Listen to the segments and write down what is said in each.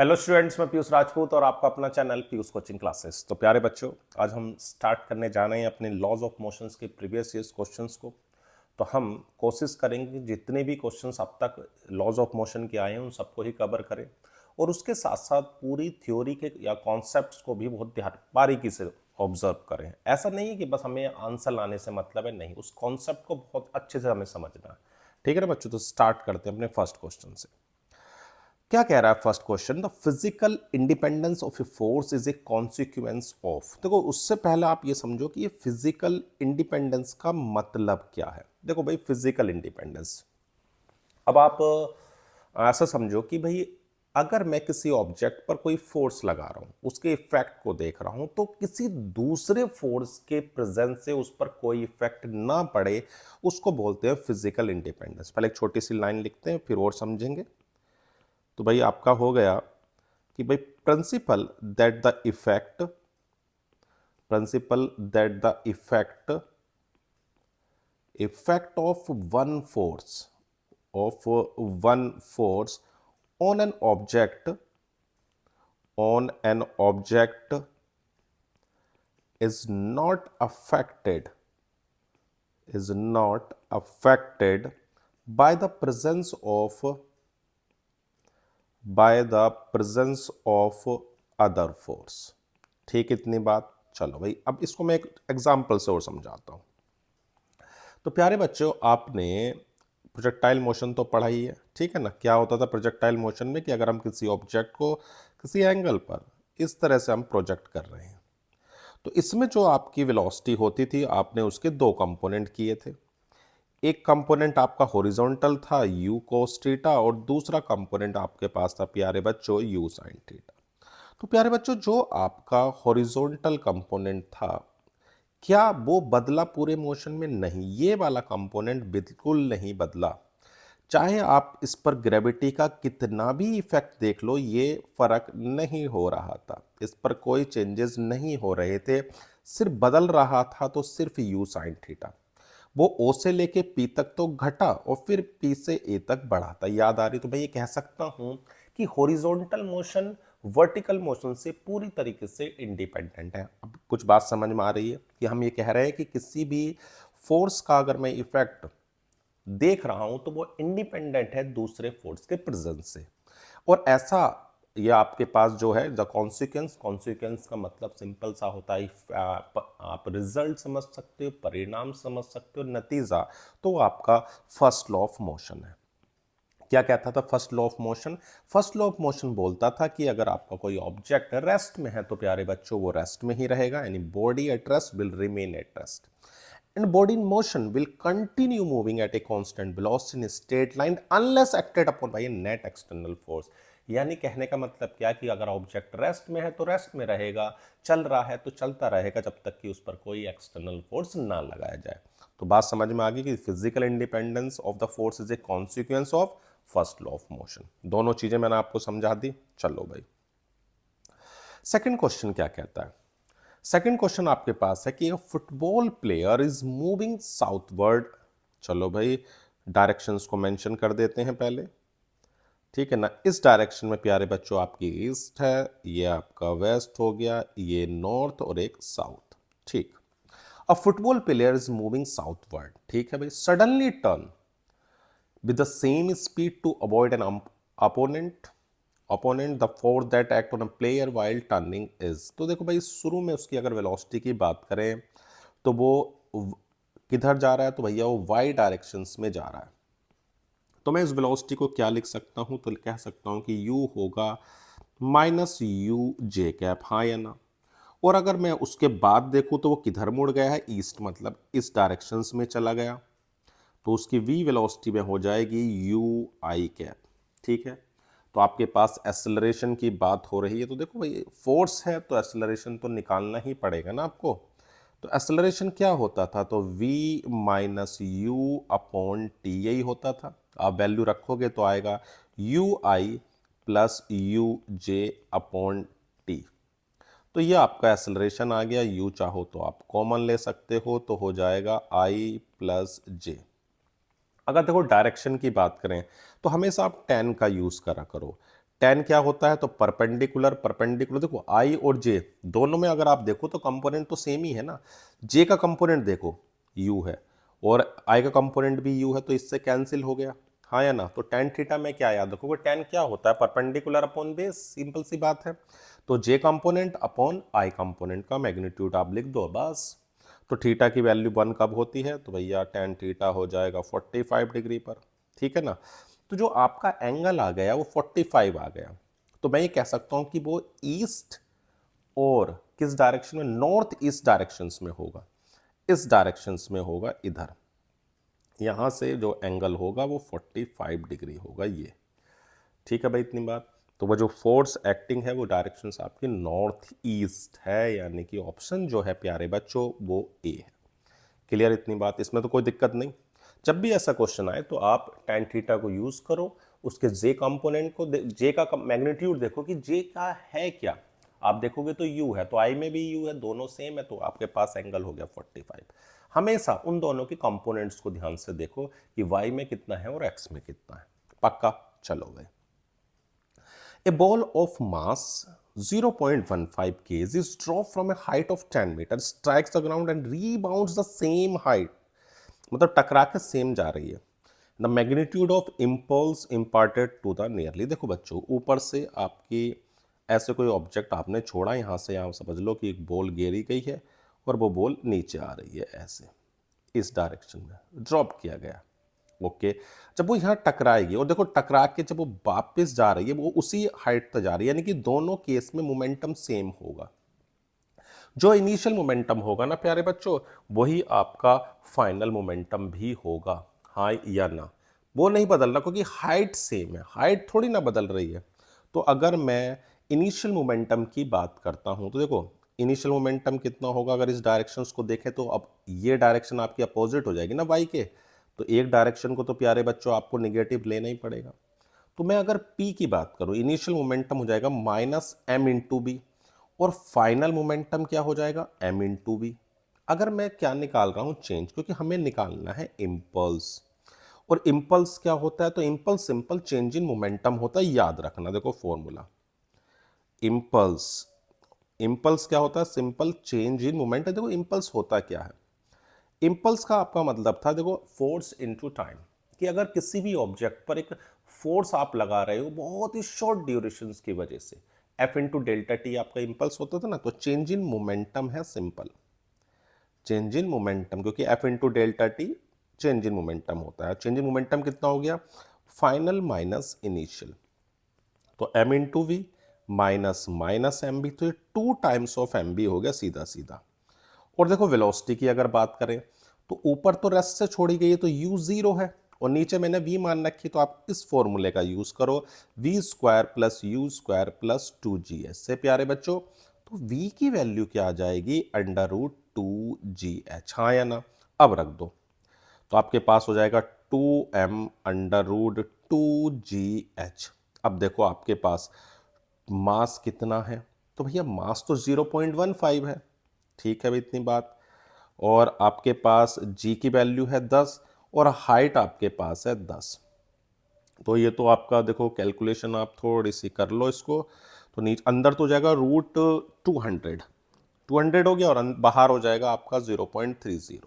Hello students, मैं पीयूष राजपूत और आपका अपना चैनल पीयूष कोचिंग क्लासेस। तो प्यारे बच्चों, आज हम स्टार्ट करने जा रहे हैं अपने लॉज ऑफ मोशंस के प्रीवियस ईयर्स क्वेश्चंस को। तो हम कोशिश करेंगे कि जितने भी क्वेश्चंस अब तक लॉज ऑफ मोशन के आए हैं उन सबको ही कवर करें, और उसके साथ साथ पूरी थ्योरी के या कॉन्सेप्ट्स को भी बहुत ध्यान बारीकी से ऑब्जर्व करें। ऐसा नहीं है कि बस हमें आंसर लाने से मतलब है, नहीं, उस कॉन्सेप्ट को बहुत अच्छे से हमें समझना है। ठीक है ना बच्चों? तो स्टार्ट करते हैं अपने फर्स्ट क्वेश्चन से। क्या कह रहा है first question? The physical independence of a force is a consequence of. देखो, उससे पहले आप ये समझो कि ये फिजिकल इंडिपेंडेंस का मतलब क्या है। देखो भाई, फिजिकल इंडिपेंडेंस, अब आप ऐसा समझो कि भाई अगर मैं किसी ऑब्जेक्ट पर कोई फोर्स लगा रहा हूं, उसके इफेक्ट को देख रहा हूं, तो किसी दूसरे फोर्स के प्रेजेंस से उस पर कोई इफेक्ट ना पड़े, उसको बोलते हैं फिजिकल इंडिपेंडेंस। पहले एक छोटी सी लाइन लिखते हैं, फिर और समझेंगे। तो भाई आपका हो गया कि भाई principal that the effect of one force on an object is not affected by the presence of other force। ठीक, इतनी बात। चलो भाई, अब इसको मैं एक एग्जांपल से और समझाता हूं। तो प्यारे बच्चों, आपने प्रोजेक्टाइल मोशन तो पढ़ा ही है, ठीक है ना? क्या होता था प्रोजेक्टाइल मोशन में कि अगर हम किसी ऑब्जेक्ट को किसी एंगल पर इस तरह से हम प्रोजेक्ट कर रहे हैं, तो इसमें जो आपकी वेलोसिटी होती थी, आपने उसके दो कंपोनेंट किए थे। एक कंपोनेंट आपका हॉरिजॉन्टल था u cos थीटा, और दूसरा कंपोनेंट आपके पास था प्यारे बच्चों u sin थीटा। तो प्यारे बच्चों, जो आपका हॉरिजॉन्टल कंपोनेंट था, क्या वो बदला पूरे मोशन में? नहीं, ये वाला कंपोनेंट बिल्कुल नहीं बदला। चाहे आप इस पर ग्रेविटी का कितना भी इफेक्ट देख लो, ये फर्क नहीं हो रहा था, इस पर कोई चेंजेस नहीं हो रहे थे। सिर्फ बदल रहा था तो सिर्फ यू साइन थीटा। वो ओ से लेके पी तक तो घटा और फिर पी से ए तक बढ़ा था। याद आ रही? तो भाई ये कह सकता हूं कि हॉरिजॉन्टल मोशन वर्टिकल मोशन से पूरी तरीके से इंडिपेंडेंट है। अब कुछ बात समझ में आ रही है कि हम ये कह रहे हैं कि किसी भी फोर्स का अगर मैं इफेक्ट देख रहा हूं तो वो इंडिपेंडेंट है दूसरे फोर्स के प्रेजेंस से। और ऐसा ये आपके पास जो है द कॉन्सिक्वेंस का मतलब सिंपल सा होता है, आप रिजल्ट समझ सकते हो, परिणाम समझ सकते हो, नतीजा। तो वो आपका फर्स्ट लॉ ऑफ मोशन है। क्या कहता था first law of motion? First law of motion बोलता था कि अगर आपका कोई ऑब्जेक्ट रेस्ट में है तो प्यारे बच्चों वो रेस्ट में ही रहेगा, यानी body at rest will remain at rest, and body in motion will continue moving at a constant velocity in a straight line unless acted upon by a net external force। यानी कहने का मतलब क्या कि अगर ऑब्जेक्ट रेस्ट में है तो रेस्ट में रहेगा, चल रहा है तो चलता रहेगा, जब तक कि उस पर कोई एक्सटर्नल फोर्स ना लगाया जाए। तो बात समझ में आ गई कि physical independence of the force is a consequence of first law of motion. दोनों चीजें मैंने आपको समझा दी। चलो भाई, सेकंड क्वेश्चन क्या कहता है? सेकंड क्वेश्चन आपके पास है कि football player is moving southward. चलो भाई, डायरेक्शंस को मेंशन कर देते हैं पहले, ठीक है ना? इस डायरेक्शन में प्यारे बच्चों आपकी ईस्ट है, ये आपका वेस्ट हो गया, ये नॉर्थ और एक साउथ। ठीक, अ football player is moving southward, ठीक है भाई, suddenly turn with the same speed to avoid an opponent the force that act on a player while turning is। तो देखो भाई, शुरू में उसकी अगर वेलोसिटी की बात करें तो वो किधर जा रहा है? तो भैया वो y डायरेक्शंस में जा रहा है। तो मैं इस वेलोसिटी को क्या लिख सकता हूं? तो कह सकता हूं कि u होगा माइनस यू जे कैप, हाँ या ना? और अगर मैं उसके बाद देखूं तो वो किधर मुड़ गया है? ईस्ट, मतलब इस डायरेक्शंस में चला गया। तो उसकी v वेलोसिटी में हो जाएगी यू आई कैप, ठीक है? तो आपके पास एक्सेलरेशन की बात हो रही है, तो देखो भाई फोर्स है तो एक्सेलरेशन तो निकालना ही पड़ेगा ना आपको। तो एक्सेलरेशन क्या होता था? तो v minus U upon T, यही होता था। आप वैल्यू रखोगे तो आएगा you I plus you J upon T. तो ये आपका एक्सेलरेशन आ गया। u चाहो तो आप कॉमन ले सकते हो, तो हो जाएगा i प्लस जे। अगर देखो डायरेक्शन की बात करें तो हमेशा आप tan का यूज करा करो। tan क्या होता है, तो परपेंडिकुलर परपेंडिकुलर, देखो I और J दोनों में अगर आप देखो तो कंपोनेंट तो सेम ही है ना। J का कंपोनेंट देखो U है और I का कंपोनेंट भी U है, तो इससे कैंसिल हो गया, हाँ या ना। तो tan थीटा में क्या याद रखोगे, tan क्या होता है, परपेंडिकुलर अपॉन बेस, सिंपल सी बात है। तो J component upon I component का मैग्नीट्यूड आप लिख दो बस। तो थीटा की वैल्यू 1 कब होती है, तो भैया tan थीटा हो जाएगा 45 डिग्री पर, ठीक है ना। तो जो आपका एंगल आ गया वो 45 आ गया, तो मैं ये कह सकता हूं कि वो ईस्ट और किस डायरेक्शन में, नॉर्थ ईस्ट डायरेक्शंस में होगा, इस डायरेक्शंस में होगा, इधर यहां से जो एंगल होगा वो 45 डिग्री होगा ये, ठीक है भाई इतनी बात। तो वो जो फोर्स एक्टिंग है वो डायरेक्शंस आपकी नॉर्थ ईस्ट है, यानी कि ऑप्शन जो है प्यारे बच्चों वो ए है। क्लियर इतनी बात, इसमें तो कोई दिक्कत नहीं। जब भी ऐसा क्वेश्चन आए तो आप tan थीटा को यूज करो, उसके जे कंपोनेंट को, जे का मैग्नीट्यूड देखो कि जे का है क्या, आप देखोगे तो u है, तो I में भी u है, दोनों सेम है, तो आपके पास एंगल हो गया 45। हमेशा उन दोनों के कंपोनेंट्स को ध्यान से देखो कि y में कितना है और x में कितना है, पक्का। चलो भाई, A ball of mass 0.15 kg is dropped from a height of 10 meters, strikes the ground and rebounds the same height, मतलब टकरा के सेम जा रही है। The magnitude of impulse imparted to the nearly, देखो बच्चों ऊपर से आपकी ऐसे कोई ऑब्जेक्ट आपने छोड़ा, यहाँ से यहाँ समझ लो कि एक बॉल गिरी गई है और वो बॉल नीचे आ रही है, ऐसे इस डायरेक्शन में ड्रॉप किया गया। ओके, जब वो यहाँ टकराएगी और देखो टकरा के जब वो वापस जा रही है वो उसी हाइट तक जा रही है, यानी कि दोनों केस में मोमेंटम सेम होगा। जो इनिशियल मोमेंटम होगा ना प्यारे बच्चों, वही आपका फाइनल मोमेंटम भी होगा, हाँ या ना। वो नहीं बदल रहा क्योंकि हाइट सेम है, हाइट थोड़ी ना बदल रही है। तो अगर मैं इनिशियल मोमेंटम की बात करता हूं तो देखो इनिशियल मोमेंटम कितना होगा, अगर इस डायरेक्शंस को देखें तो अब ये डायरेक्शन आपकी अपोजिट हो जाएगी ना वाई के, तो एक डायरेक्शन को तो प्यारे बच्चों आपको निगेटिव लेना ही पड़ेगा। तो मैं अगर P की बात करूं, इनिशियल मोमेंटम हो जाएगा माइनस एम इंटू बी और फाइनल मोमेंटम क्या हो जाएगा, m इंटू बी। अगर मैं क्या निकाल रहा हूं, चेंज, क्योंकि हमें निकालना है इम्पल्स, और इम्पल्स क्या होता है, तो impulse simple change in momentum होता है, याद रखना। देखो फॉर्मूला इम्पल्स, इम्पल्स क्या होता है, सिंपल चेंज इन मोमेंटम। देखो इम्पल्स होता क्या है, इम्पल्स का आपका मतलब था देखो फोर्स इनटू टाइम, कि अगर किसी भी ऑब्जेक्ट पर एक फोर्स आप लगा रहे हो बहुत ही शॉर्ट ड्यूरेशन की वजह से, एफ इंटू डेल्टा टी आपका इम्पल्स होता था ना, तो चेंज इन मोमेंटम है सिंपल, चेंज इन मोमेंटम, क्योंकि F into delta T change in momentum होता है। चेंज इन मोमेंटम कितना हो गया, फाइनल माइनस इनिशियल, तो M into V minus minus M B, तो ये 2 टाइम्स ऑफ एम बी हो गया सीधा सीधा। और देखो वेलोसिटी की अगर बात करें तो ऊपर तो रेस्ट से छोड़ी गई है तो u 0 है और नीचे मैंने v मान रखी, तो आप इस फॉर्मूले का यूज करो, v square plus you square plus 2gh से प्यारे बच्चों। तो v की वैल्यू क्या आ जाएगी, अंडर रूट 2gh, हाँ या ना। अब रख दो तो आपके पास हो जाएगा 2m अंडर रूट 2gh। अब देखो आपके पास मास कितना है, तो भैया मास तो 0.15 है, ठीक है भाई इतनी बात। और आपके पास g की वैल्यू है 10 और हाइट आपके पास है 10। तो ये तो आपका देखो कैलकुलेशन आप थोड़ी सी कर लो इसको, तो नीचे अंदर तो जाएगा रूट 200 हो गया और बाहर हो जाएगा आपका 0.30।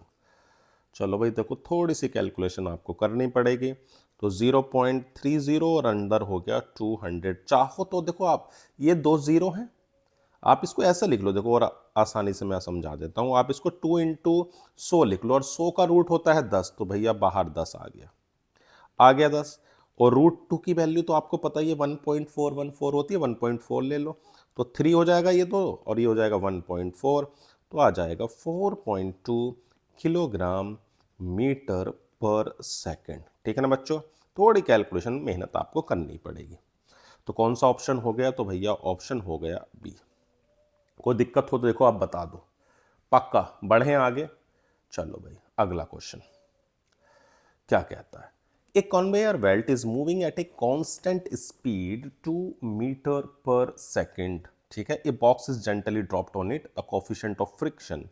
चलो भाई देखो थोड़ी सी कैलकुलेशन आपको करनी पड़ेगी, तो 0.30 और अंदर हो गया 200। चाहो तो देखो आप ये 2 जीरो हैं, आप इसको ऐसे लिख लो, देखो और आसानी से मैं समझा देता हूँ, आप इसको 2 इंटू 100 लिख लो और 100 का रूट होता है 10, तो भैया बाहर 10 आ गया 10। और रूट 2 की वैल्यू तो आपको पता ही है 1.414 होती है, 1.4 ले लो, तो 3 हो जाएगा ये तो, और ये हो जाएगा 1.4, तो आ जाएगा 4.2 किलोग्राम मीटर पर सेकेंड, ठीक है ना बच्चों। थोड़ी कैलकुलेशन मेहनत आपको करनी पड़ेगी। तो कौन सा ऑप्शन हो गया, तो भैया ऑप्शन हो गया बी। कोई दिक्कत हो तो देखो आप बता दो, पक्का बढ़े आगे। चलो भाई अगला क्वेश्चन क्या कहता है, a conveyor belt is moving at a constant speed 2 meter per second, ठीक है। A box is gently dropped on it, a coefficient of friction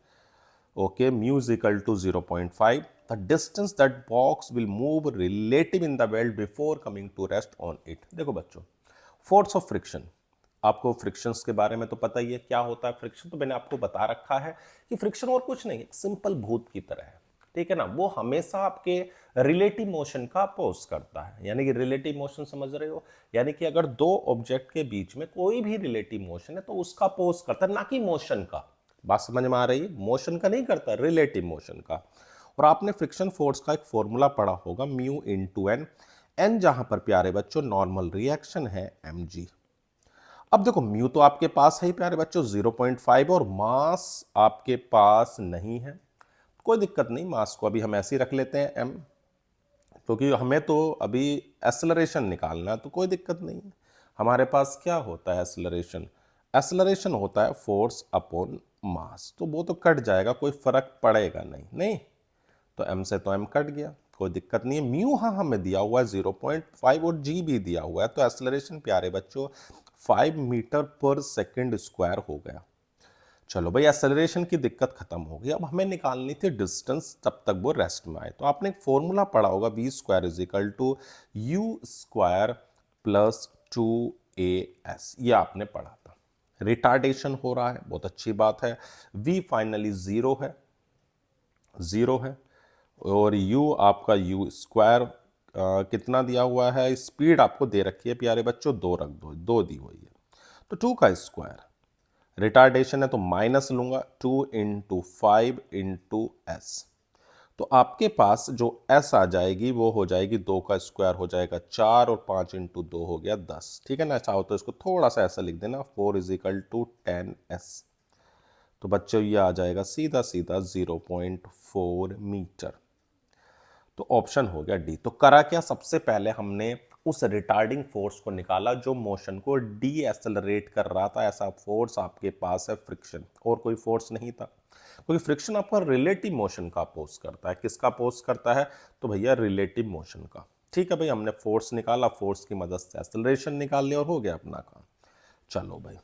okay mu is equal to 0.5, the distance that box will move relative in the belt before coming to rest on it। देखो बच्चों force of friction, आपको frictions के बारे में तो पता ही है क्या होता है फ्रिक्शन, तो मैंने आपको बता रखा है कि फ्रिक्शन और कुछ नहीं, एक सिंपल भूत की तरह है, ठीक है ना। वो हमेशा आपके रिलेटिव मोशन का अपोज करता है, यानी कि रिलेटिव मोशन समझ रहे हो, यानी कि अगर दो ऑब्जेक्ट के बीच में कोई भी रिलेटिव मोशन है तो उसका अपोज करता है, ना कि मोशन का। बात समझ में आ रही है, मोशन का नहीं करता, रिलेटिव मोशन का। और आपने फ्रिक्शन फोर्स का एक फॉर्मूला पढ़ा होगा, म्यू इनटू एन, एन जहां पर प्यारे बच्चों नॉर्मल रिएक्शन है mg। अब देखो म्यू तो आपके पास है ही प्यारे बच्चों 0.5, और मास आपके पास नहीं है, कोई दिक्कत नहीं, मास को अभी हम ऐसे ही रख लेते हैं m, क्योंकि हमें तो अभी एक्सेलरेशन निकालना है, तो कोई दिक्कत नहीं है। हमारे पास क्या होता है एक्सेलरेशन, एक्सेलरेशन होता है फोर्स अपॉन मास, तो वो तो कट जाएगा, कोई फर्क पड़ेगा नहीं, नहीं तो m से तो m कट गया, कोई दिक्कत नहीं है। म्यू हाँ हमें दिया हुआ है 0.5 और g भी दिया हुआ है, तो एक्सेलरेशन प्यारे बच्चों 5 मीटर पर सेकंड स्क्वायर हो गया। चलो भाई एक्सेलरेशन की दिक्कत खत्म हो गई, अब हमें निकालनी थी डिस्टेंस, तब तक वो रेस्ट में आए। तो आपने एक फॉर्मूला पढ़ा होगा v square is equal to U square plus 2as, ये आपने पढ़ा था। रिटार्डेशन हो रहा है, बहुत अच्छी बात है, v फाइनली जीरो है, और u आपका u स्क्वायर कितना दिया हुआ है, स्पीड आपको दे रखी है प्यारे बच्चों, दो रख दो, दो दी हुई है, तो 2 का स्क्वायर, रिटार्डेशन है तो माइनस लूंगा, 2 इंटू 5 इंटू एस, तो आपके पास जो s आ जाएगी वो हो जाएगी 2 का स्क्वायर हो जाएगा 4, और 5 इंटू 2 हो गया 10, ठीक है ना। चाहो तो इसको थोड़ा सा ऐसा लिख देना, 4 इज इक्वल टू 10s, तो बच्चों ये आ जाएगा सीधा सीधा 0.4 मीटर, तो ऑप्शन हो गया डी। तो करा क्या, सबसे पहले हमने उस रिटार्डिंग फोर्स को निकाला जो मोशन को डी एक्सेलरेट कर रहा था, ऐसा फोर्स आपके पास है फ्रिक्शन, और कोई फोर्स नहीं था, क्योंकि फ्रिक्शन आपका रिलेटिव मोशन का अपोज करता है। किसका अपोज करता है, तो भैया रिलेटिव मोशन का। ठीक है भाई, हमने फोर्स निकाला, फोर्स की मदद से एक्सेलरेशन निकाल लिया और हो गया अपना काम। चलो भाई,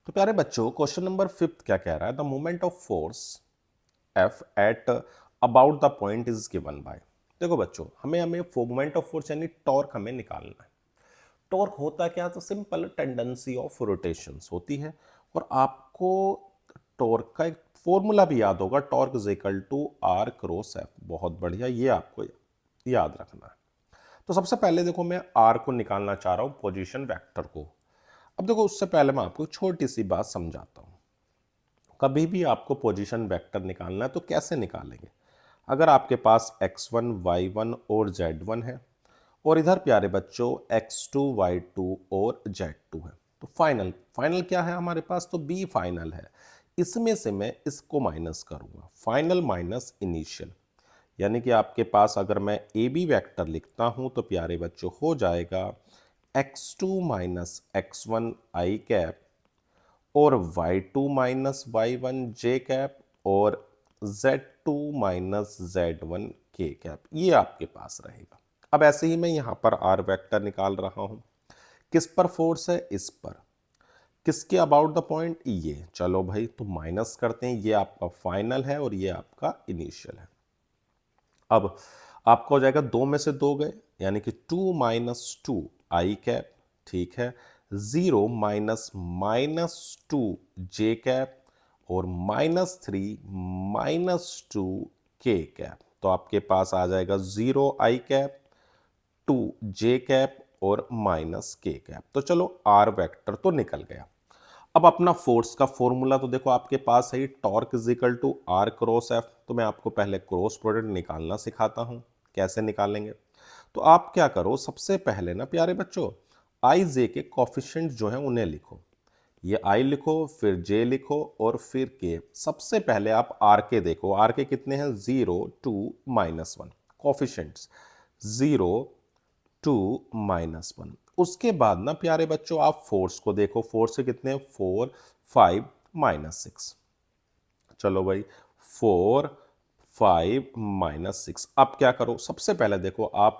तो प्यारे बच्चों क्वेश्चन नंबर 5 क्या कह रहा है, the moment of force F at about the point is given bye. देखो बच्चों, हमें मोमेंट ऑफ फोर्स यानी टॉर्क हमें निकालना है। टॉर्क होता क्या, तो सिंपल टेंडेंसी ऑफ रोटेशंस होती है, और आपको टॉर्क का एक फॉर्मूला भी याद होगा, torque is equal to R cross F. बहुत बढ़िया, ये आपको याद रखना है। तो सबसे पहले देखो, मैं आर को निकालना चाह रहा हूं, पोजीशन वेक्टर को। अब देखो, उससे पहले मैं आपको छोटी सी बात समझाता हूं। कभी भी आपको पोजीशन वेक्टर निकालना है तो कैसे निकालेंगे, अगर आपके पास x1 y1 और z1 है, और इधर प्यारे बच्चों x2 y2 और z2 है, तो फाइनल क्या है हमारे पास, तो b फाइनल है। इसमें से मैं इसको माइनस करूंगा, फाइनल माइनस इनिशियल, यानी कि आपके पास अगर मैं ए बी वैक्टर लिखता हूं तो प्यारे बच्चों हो जाएगा x2 माइनस x1 आई कैप, और y2 माइनस y1 जे कैप, और z2 माइनस z1 के कैप, ये आपके पास रहेगा। अब ऐसे ही मैं यहां पर r वेक्टर निकाल रहा हूं, किस पर फोर्स है, इस पर, किसके अबाउट द पॉइंट, ये। चलो भाई, तो माइनस करते हैं, ये आपका फाइनल है और ये आपका इनिशियल है। अब आपका हो जाएगा 2 में से 2 गए, यानी कि 2 माइनस 2 आई कैप, ठीक है, 0 माइनस माइनस 2 जे कैप, और -3 -2 के कैप, तो आपके पास आ जाएगा 0 आई कैप, 2 जे कैप और माइनस के कैप। तो चलो आर वेक्टर तो निकल गया। अब अपना फोर्स का फॉर्मूला तो देखो आपके पास है, torque is equal to R cross F. तो मैं आपको पहले क्रॉस प्रोडक्ट निकालना सिखाता हूं, कैसे निकालेंगे। तो आप क्या करो, सबसे पहले ना प्यारे बच्चों, आई जे के कॉफिशिएंट जो है उन्हें लिखो, ये आई लिखो, फिर जे लिखो, और फिर के। सबसे पहले आप आर के देखो, आर के कितने हैं, 0 2 -1, कॉफिशिएंट्स 0 2 -1। उसके बाद ना प्यारे बच्चों आप फोर्स को देखो, फोर्स के कितने, 4 5 -6। चलो भाई, 4 5 -6। अब क्या करो, सबसे पहले देखो आप,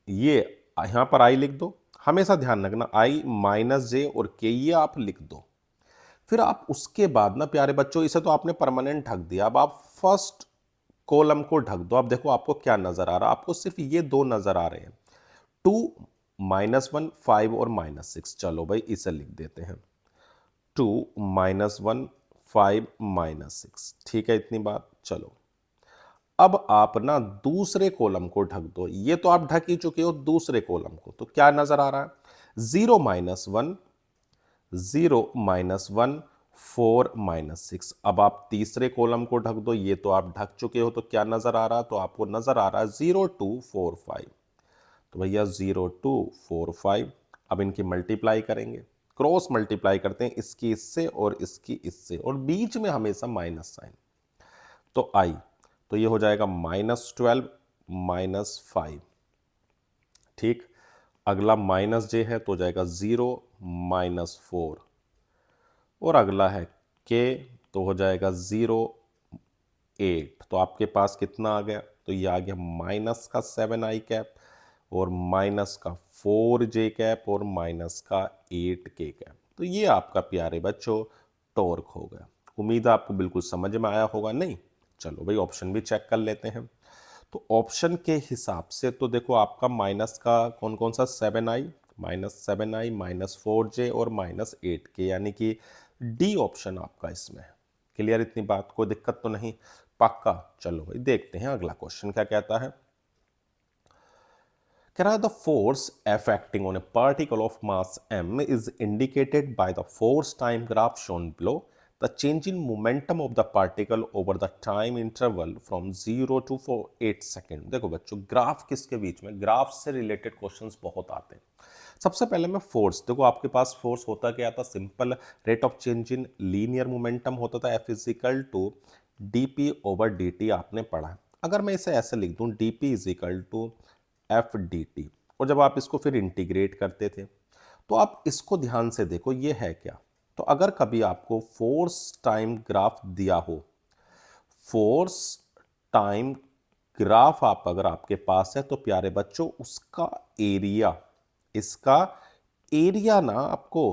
ये यहां पर आई लिख दो, हमेशा ध्यान रखना आई माइनस जे और के, ये आप लिख दो। फिर आप उसके बाद ना प्यारे बच्चों, इसे तो आपने परमानेंट ढक दिया, अब आप फर्स्ट कॉलम को ढक दो। अब देखो आपको क्या नजर आ रहा है, आपको सिर्फ ये दो नजर आ रहे हैं, 2 -1 5 और -6, चलो भाई इसे लिख देते हैं 2 -1 5 -6, ठीक है इतनी बात। चलो अब आप ना दूसरे कॉलम को ढक दो, ये तो आप ढक ही चुके हो दूसरे कॉलम को, तो क्या नजर आ रहा है 0 -1 0 -1 4 -6। अब आप तीसरे कॉलम को ढक दो, ये तो आप ढक चुके हो, तो क्या नजर आ रहा है, तो आपको नजर आ रहा है 0 2 4 5। तो भैया 0 2 4 5, अब इनकी मल्टीप्लाई करेंगे, क्रॉस मल्टीप्लाई करते हैं इसकी इससे और इसकी इससे, और बीच में हमेशा माइनस साइन, तो आई, तो ये हो जाएगा -12 -5, ठीक। अगला माइनस जे है तो हो जाएगा 0 -4, और अगला है के तो हो जाएगा 0 8। तो आपके पास कितना आ गया, तो ये आ गया माइनस का 7i कैप और माइनस का 4j कैप और माइनस का 8k कैप। तो ये आपका प्यारे बच्चों टॉर्क हो गया। उम्मीद है आपको बिल्कुल समझ में आया होगा। नहीं, चलो भाई ऑप्शन भी चेक कर लेते हैं। तो ऑप्शन के हिसाब से तो देखो आपका माइनस का कौन कौन सा 7i, -7i -4j और -8k, यानी कि डी ऑप्शन आपका इसमें है। क्लियर इतनी बात, कोई दिक्कत तो नहीं, पक्का। चलो भाई देखते हैं अगला क्वेश्चन क्या कहता है। कह रहा है the force F acting on a particle of mass m is indicated by the force time graph shown below. The change in momentum of the particle over the time interval from 0 to 8 second. देखो बच्चों graph किसके बीच में, graph से related questions बहुत आते हैं। सबसे पहले मैं फोर्स, देखो आपके पास फोर्स होता क्या था, simple rate of change in linear momentum होता था, F is equal to dp over dt, आपने पढ़ा है। अगर मैं इसे ऐसे लिख दूं dp is equal to F D T, और जब आप इसको फिर इंटीग्रेट करते थे, तो आप इसको ध्यान से देखो ये है क्या। तो अगर कभी आपको फोर्स टाइम ग्राफ दिया हो, फोर्स टाइम ग्राफ आप अगर आपके पास है, तो प्यारे बच्चों उसका एरिया, इसका एरिया ना आपको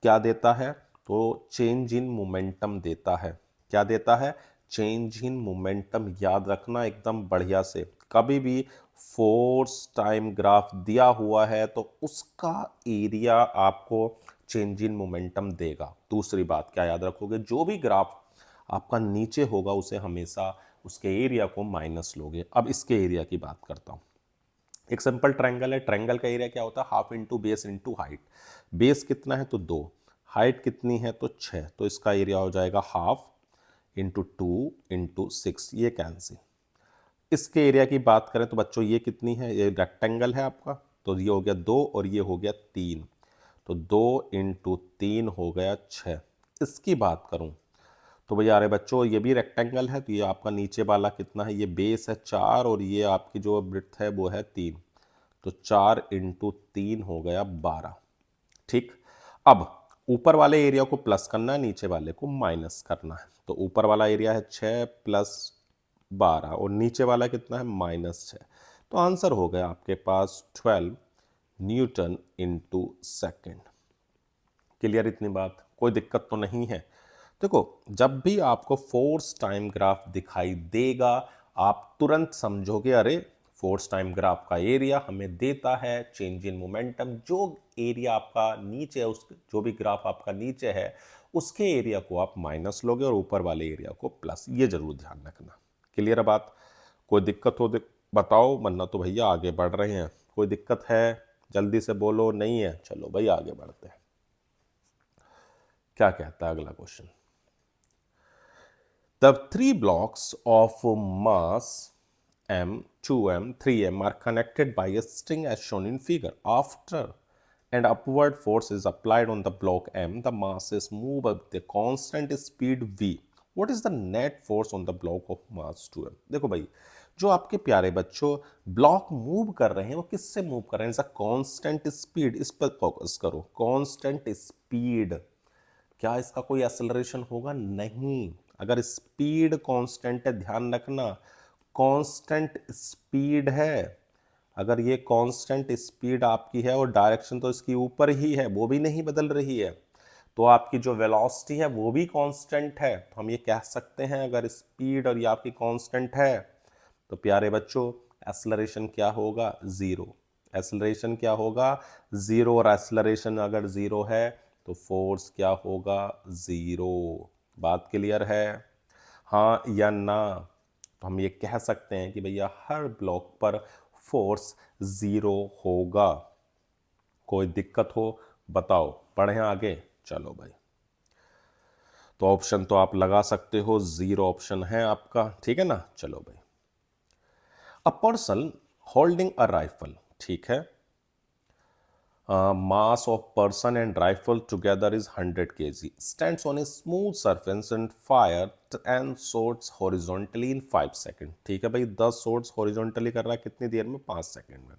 क्या देता है, तो चेंज इन मोमेंटम देता है। क्या देता है, चेंज इन मोमेंटम। याद रखना एकदम बढ़िया से, कभी भी फोर्स टाइम ग्राफ दिया हुआ है तो उसका एरिया आपको चेंज इन मोमेंटम देगा। दूसरी बात क्या याद रखोगे, जो भी ग्राफ आपका नीचे होगा उसे हमेशा उसके एरिया को माइनस लोगे। अब इसके एरिया की बात करता हूं। एक सिंपल ट्रायंगल है, ट्रायंगल का एरिया क्या होता है, half into base into height. Base कितना है तो 2, हाइट कितनी है तो 6, तो इसका एरिया हो जाएगा हाफ इंटू 2 इंटू 6, ये कैंसिल। इसके एरिया की बात करें तो बच्चों ये कितनी है, ये रेक्टेंगल है आपका, तो ये हो गया 2 और ये हो गया 3, तो 2 इंटू 3 हो गया 6। इसकी बात करूं तो भैया अरे बच्चों ये भी रेक्टेंगल है, तो ये आपका नीचे वाला कितना है, ये बेस है 4 और ये आपकी जो ब्रेड्थ है वो है 3, तो 4 इंटू 3 हो गया 12, ठीक। अब ऊपर वाले एरिया को प्लस करना है, नीचे वाले को माइनस करना है, तो ऊपर वाला एरिया है 6 प्लस 12 और नीचे वाला कितना है -6, तो आंसर हो गया आपके पास 12 न्यूटन इंटू सेकेंड। क्लियर इतनी बात, कोई दिक्कत तो नहीं है। देखो जब भी आपको फोर्स टाइम ग्राफ दिखाई देगा, आप तुरंत समझोगे अरे फोर्स टाइम ग्राफ का एरिया हमें देता है चेंज इन मोमेंटम। जो एरिया आपका नीचे है, उस जो भी ग्राफ आपका नीचे है उसके एरिया को आप माइनस लोगे और ऊपर वाले एरिया को प्लस, ये जरूर ध्यान रखना। क्लियर है बात, कोई दिक्कत हो बताओ, वरना तो भैया आगे बढ़ रहे हैं। कोई दिक्कत है जल्दी से बोलो, नहीं है चलो भाई आगे बढ़ते हैं। क्या कहता है अगला question. The three blocks of mass m, 2m, 3m are connected by a string as shown in figure. After an upward force is applied on the block m, the mass is moved with a constant speed v. What is the net force on the block of mass 2m? देखो भाई जो आपके प्यारे बच्चों block move कर रहे हैं वो किससे मूव कर रहे हैं, कांस्टेंट स्पीड, इस पर फोकस करो। कांस्टेंट स्पीड, क्या इसका कोई एक्सेलरेशन होगा, नहीं। अगर स्पीड कांस्टेंट है, ध्यान रखना कांस्टेंट स्पीड है, अगर ये कांस्टेंट स्पीड आपकी है और डायरेक्शन तो इसकी ऊपर ही है, वो भी नहीं बदल रही है, तो आपकी जो वेलोसिटी है वो भी कांस्टेंट है, तो हम ये कह सकते हैं अगर स्पीड और ये आपकी कांस्टेंट है तो प्यारे बच्चों एक्सेलरेशन क्या होगा, 0। एक्सेलरेशन क्या होगा 0, और एक्सेलरेशन अगर 0 है तो फोर्स क्या होगा 0। बात क्लियर है, हाँ या ना? तो हम ये कह सकते हैं कि भैया हर ब्लॉक पर फोर्स 0 होगा। कोई दिक्कत हो बताओ, पढ़ें आगे? चलो भाई, तो ऑप्शन तो आप लगा सकते हो, 0 ऑप्शन है आपका, ठीक है ना? चलो भाई, a person holding a rifle, ठीक है, mass of person and rifle together is 100 kg, stands on a smooth surface and fire 10 shots horizontally in 5 seconds। ठीक है भाई, 10 shots horizontally कर रहा है कितनी देर में? 5 सेकंड में।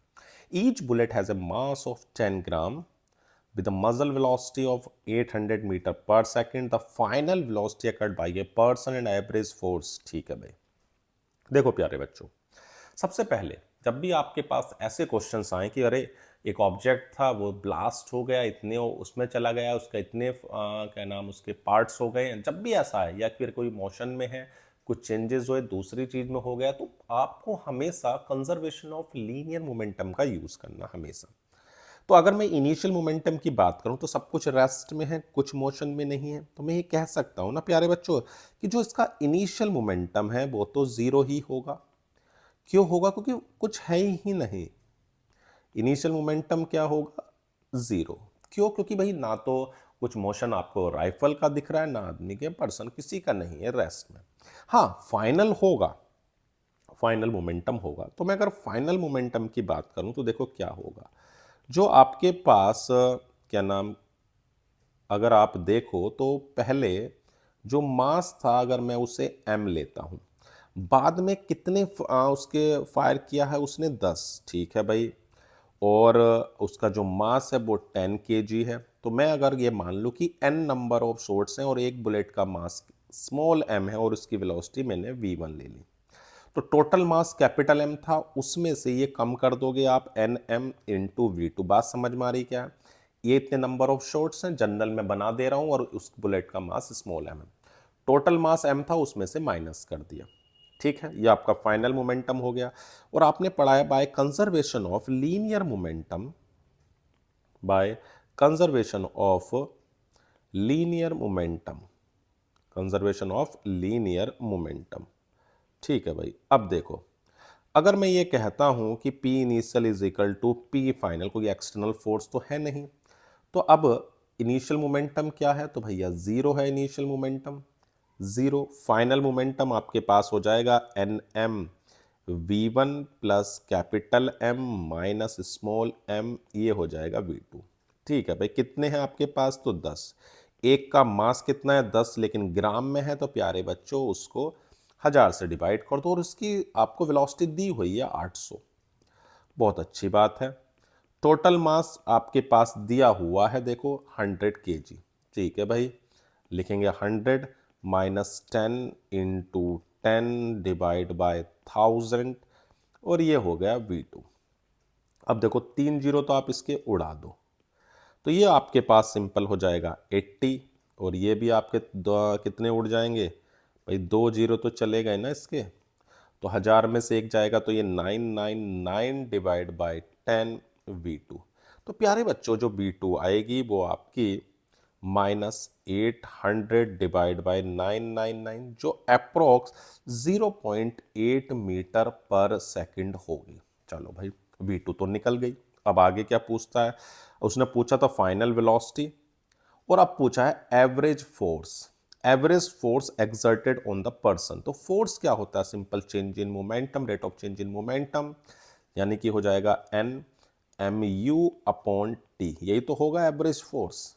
each bullet has a mass of 10 gram with a muzzle velocity of 800 meter per second, the final velocity occurred by a person and average force। ठीक है भाई, देखो प्यारे बच्चों, सबसे पहले जब भी आपके पास ऐसे क्वेश्चंस आए कि अरे एक ऑब्जेक्ट था वो ब्लास्ट हो गया, इतने उसमें चला गया, उसका इतने क्या नाम उसके पार्ट्स हो गए, जब भी ऐसा है, या फिर कोई मोशन में है, कुछ चेंजेस हुए, दूसरी चीज में हो गया, तो आपको हमेशा कंजर्वेशन ऑफ लीनियर मोमेंटम का यूज करना हमेशा। तो अगर मैं इनिशियल मोमेंटम की बात करूं तो सब कुछ रेस्ट में है, कुछ मोशन में नहीं है, तो मैं ये कह सकता हूं ना प्यारे बच्चों कि जो इसका इनिशियल मोमेंटम है वो तो 0 ही होगा। क्यों होगा? क्योंकि कुछ है ही नहीं। इनिशियल मोमेंटम क्या होगा? 0। क्यों? क्योंकि भाई ना तो कुछ मोशन आपको राइफल का दिख रहा है, ना आदमी के, पर्सन किसी का नहीं है रेस्ट में। हाँ, फाइनल होगा, फाइनल मोमेंटम होगा। तो मैं अगर फाइनल मोमेंटम की बात करूं तो देखो क्या होगा, जो आपके पास क्या नाम, अगर आप देखो तो पहले जो मास था अगर मैं उसे m लेता हूं, बाद में कितने उसके फायर किया है उसने? 10। ठीक है भाई, और उसका जो मास है वो 10 kg है। तो मैं अगर ये मान लूँ कि n नंबर ऑफ शॉट्स हैं और एक बुलेट का मास स्मॉल m है और उसकी वेलोसिटी मैंने v1 ले ली, तो टोटल मास कैपिटल M था, उसमें से ये कम कर दोगे आप nm इंटू v2। बात समझ में आ रही क्या? ये इतने नंबर ऑफ शॉट्स हैं, जनरल में बना दे रहा हूं, और उस बुलेट का मास स्मॉल m है, टोटल मास m था उसमें से माइनस कर दिया। ठीक है, ये आपका फाइनल मोमेंटम हो गया। और आपने पढ़ा है by conservation of linear momentum, by conservation of linear momentum, conservation of linear momentum. ठीक है भाई, अब देखो, अगर मैं ये कहता हूं कि P initial is equal to P final, कोई एक्सटर्नल फोर्स तो है नहीं, तो अब इनिशियल मोमेंटम क्या है? तो भैया 0 है इनिशियल मोमेंटम, 0। फाइनल मोमेंटम आपके पास हो जाएगा N M v1 plus capital M minus small m, ये हो जाएगा v2। ठीक है भाई, कितने हैं आपके पास? तो 10। एक का मास कितना है? 10, लेकिन ग्राम में है, तो प्यारे बच्चों उसको 1000 से डिवाइड कर दो, और उसकी आपको वेलोसिटी दी हुई है 800। बहुत अच्छी बात है। टोटल मास आपके पास दिया हुआ है देखो 100 kg। ठीक है भाई, लिखेंगे 100 माइनस 10 इंटू 10 डिवाइड बाय 1000, और ये हो गया v2। अब देखो 3 जीरो तो आप इसके उड़ा दो, तो ये आपके पास सिंपल हो जाएगा 80, और ये भी आपके कितने उड़ जाएंगे भाई? 2 जीरो तो चले गए ना इसके, तो 1000 में से एक जाएगा, तो ये 999 डिवाइड बाय 10 v2। तो प्यारे बच्चों जो v2 आएगी वो आपकी -800 डिवाइड बाय 999, जो अप्रोक्स 0.8 मीटर पर सेकंड होगी। चलो भाई, v2 तो निकल गई। अब आगे क्या पूछता है? उसने पूछा था फाइनल वेलोसिटी, और अब पूछा है average force. Average force exerted on the person. तो फोर्स क्या होता है? Simple change in momentum, rate of change in momentum, यानी कि हो जाएगा n mu अपॉन t, यही तो होगा एवरेज फोर्स।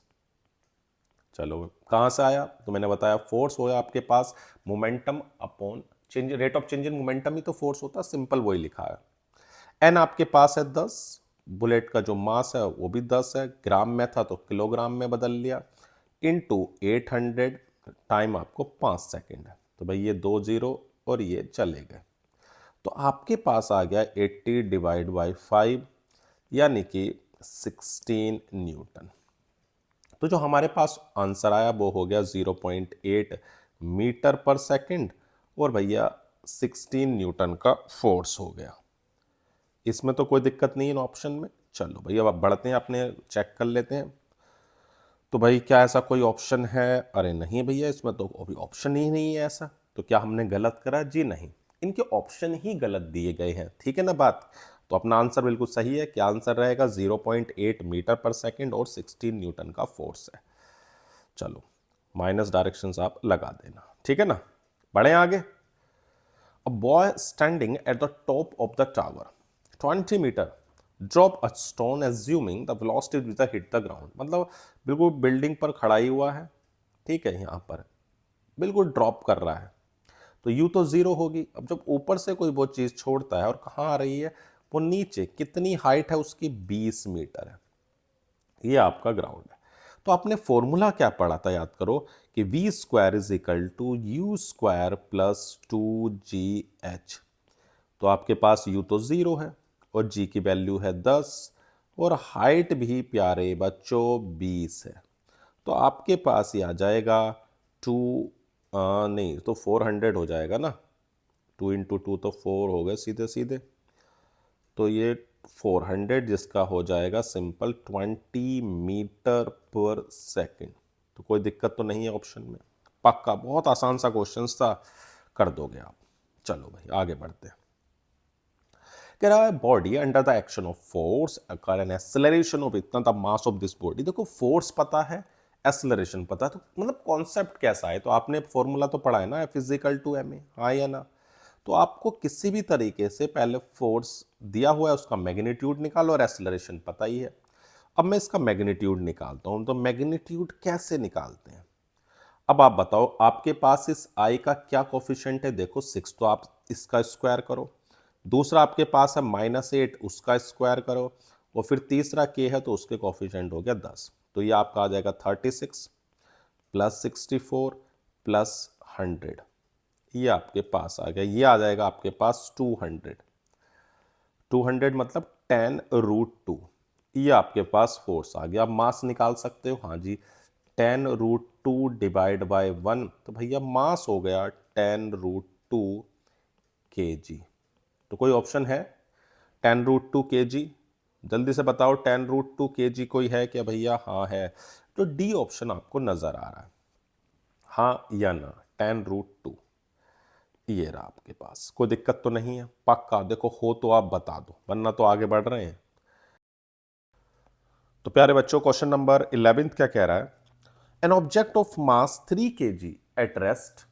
चलो, कहां से आया? तो मैंने बताया फोर्स होगा आपके पास momentum upon change, rate of change in momentum ही तो फोर्स होता है, सिंपल वही लिखा है। n आपके पास है 10, बुलेट का जो मास है वो भी 10 है, ग्राम में था तो किलोग्राम में बदल लिया, इंटू 800, टाइम आपको 5 सेकेंड है। तो भाई ये 2 जीरो और ये चले गए, तो आपके पास आ गया 80 डिवाइड बाई 5, यानी कि 16 न्यूटन। तो जो हमारे पास आंसर आया वो हो गया 0.8 मीटर पर सेकंड, और भैया 16 न्यूटन का फोर्स हो गया। इसमें तो कोई दिक्कत नहीं है इन ऑप्शन में। चलो भाई अब बढ़ते हैं, अपने चेक कर लेते हैं। तो भाई क्या ऐसा कोई ऑप्शन है? अरे नहीं भैया, इसमें तो अभी ऑप्शन ही नहीं है ऐसा। तो क्या हमने गलत करा? जी नहीं, इनके ऑप्शन ही गलत दिए गए हैं, ठीक है ना बात। तो अपना आंसर बिल्कुल सही है। क्या आंसर रहेगा? 0.8 मीटर पर सेकेंड और 16 न्यूटन का फोर्स है। चलो माइनस डायरेक्शंस आप लगा देना, ठीक है ना। बढ़े आगे। A boy standing at the top of the tower, 20 meter, drop a stone assuming the velocity with the hit the ground। मतलब बिल्कुल बिल्डिंग पर खड़ा ही हुआ है, ठीक है, यहाँ पर बिल्कुल ड्रॉप कर रहा है। तो यू तो जीरो होगी। अब जब ऊपर से कोई वो चीज़ छोड़ता है और कहाँ आ रही है, वो नीचे, कितनी हाइट है उसकी? 20 मीटर है। ये आपका ग्राउंड है। तो आपने फॉर्मूला क्या पढ़ा था, याद करो, कि V square is equal to U square plus 2GH। तो आपके पास यू तो ज़ीरो है और जी की वैल्यू है 10 और हाइट भी प्यारे बच्चों 20 है। तो आपके पास ये आ जाएगा 2, नहीं तो 400 हो जाएगा ना। 2 इंटू 2 तो 4 हो गए सीधे सीधे। तो ये 400 जिसका हो जाएगा सिंपल 20 मीटर पर सेकंड। तो कोई दिक्कत तो नहीं है ऑप्शन में, पक्का। बहुत आसान सा क्वेश्चन था, कर दोगे आप। चलो भाई आगे बढ़ते हैं। कह रहा है body under the action of force occur an acceleration of इतना the mass of this body. देखो फोर्स पता है, एक्सेलरेशन पता है, तो मतलब कॉन्सेप्ट कैसा है? तो आपने फॉर्मूला तो पढ़ा है ना, F इजिकल टू ma, हाँ या ना। तो आपको किसी भी तरीके से पहले फोर्स दिया हुआ है उसका मैग्नीट्यूड निकालो और एक्सेलरेशन पता ही है। अब मैं इसका मैग्नीट्यूड निकालता हूं। तो मैग्नीट्यूड कैसे निकालते हैं? अब आप बताओ, आपके पास इस आई का क्या कोफिशिएंट है? देखो 6, तो आप इसका स्क्वायर करो। दूसरा आपके पास है -8, उसका स्क्वायर करो। और फिर तीसरा के है तो उसके कोफिशिएंट हो गया 10। तो ये आपका आ जाएगा 36 प्लस 64 प्लस 100। ये आपके पास आ गया, ये आ जाएगा आपके पास 200। 200 मतलब 10√2। ये आपके पास फोर्स आ गया। अब मास निकाल सकते हो, हाँ जी, 10√2 डिवाइड बाय 1। तो भैया मास हो गया 10√2 kg। तो कोई ऑप्शन है 10√2 kg? जल्दी से बताओ 10√2 kg कोई है क्या भैया? हाँ है। तो डी ऑप्शन आपको नजर आ रहा है, हाँ या ना? 10√2 ये रहा आपके पास। कोई दिक्कत तो नहीं है, पक्का? देखो हो तो आप बता दो, वरना तो आगे बढ़ रहे हैं। तो प्यारे बच्चों क्वेश्चन नंबर 11 क्या कह रहा है? An object of mass 3 kg at rest,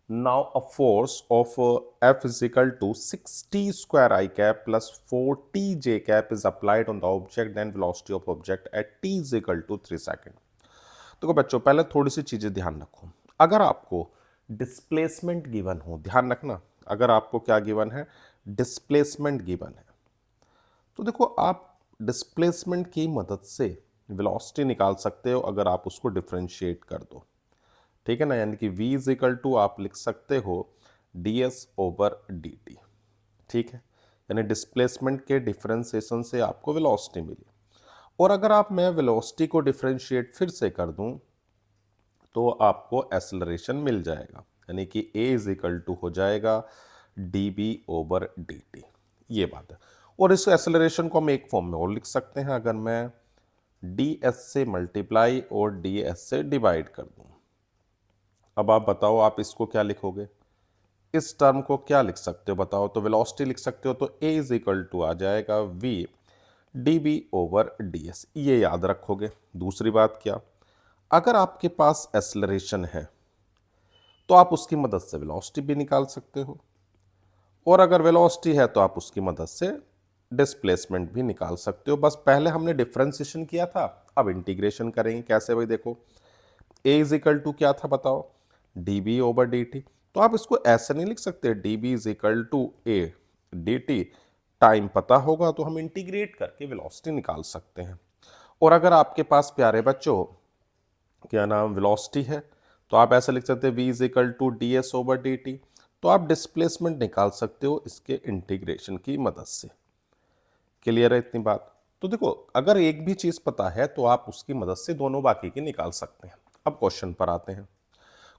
now a force of F is equal to 60 square I cap plus 40 J cap is applied on the object, then velocity of object at t is equal to 3 second। तो बच्चों पहले थोड़ी सी चीजें ध्यान रखो। अगर आपको displacement given हो, ध्यान रखना, अगर आपको क्या गिवन है? डिस्प्लेसमेंट गिवन है। तो देखो आप डिस्प्लेसमेंट की मदद से वेलोसिटी निकाल सकते हो अगर आप उसको डिफरेंशिएट कर दो, ठीक है ना। यानी कि v इज इक्वल टू आप लिख सकते हो ds/dt, ठीक है। यानी डिस्प्लेसमेंट के डिफरेंशिएशन से आपको वेलोसिटी मिली। और अगर आप मैं वेलोसिटी को डिफरेंशिएट फिर से कर दूं तो आपको एक्सेलरेशन मिल जाएगा। यानी कि a इज इक्वल टू हो जाएगा dB/dt। ये बात है। और इस एक्सेलरेशन को हम एक फॉर्म में और लिख सकते हैं, अगर मैं ds से मल्टीप्लाई और ds से डिवाइड कर दूं। अब आप बताओ आप इसको क्या लिखोगे? इस टर्म को क्या लिख सकते हो बताओ? तो वेलोसिटी लिख सकते हो। तो a इज इक्वल टू आ जाएगा v dB/ds। ये याद रखोगे। दूसरी बात क्या, अगर आपके पास एक्सेलरेशन है तो आप उसकी मदद से वेलोसिटी भी निकाल सकते हो, और अगर वेलोसिटी है तो आप उसकी मदद से डिस्प्लेसमेंट भी निकाल सकते हो। बस पहले हमने डिफरेंशिएशन किया था, अब इंटीग्रेशन करेंगे। कैसे भाई? देखो a इज इक्वल टू क्या था बताओ? dB/dt। तो आप इसको ऐसे नहीं लिख सकते dB is equal to a dt। Time पता होगा तो हम इंटीग्रेट करके वेलोसिटी निकाल सकते हैं। और अगर आपके पास प्यारे बच्चों क्या नाम वेलोसिटी है तो आप ऐसे लिख सकते हैं v is equal to ds/dt। तो आप डिस्प्लेसमेंट निकाल सकते हो इसके इंटीग्रेशन की मदद से। क्लियर है इतनी बात? तो देखो अगर एक भी चीज पता है तो आप उसकी मदद से दोनों बाकी की निकाल सकते हैं। अब क्वेश्चन पर आते हैं।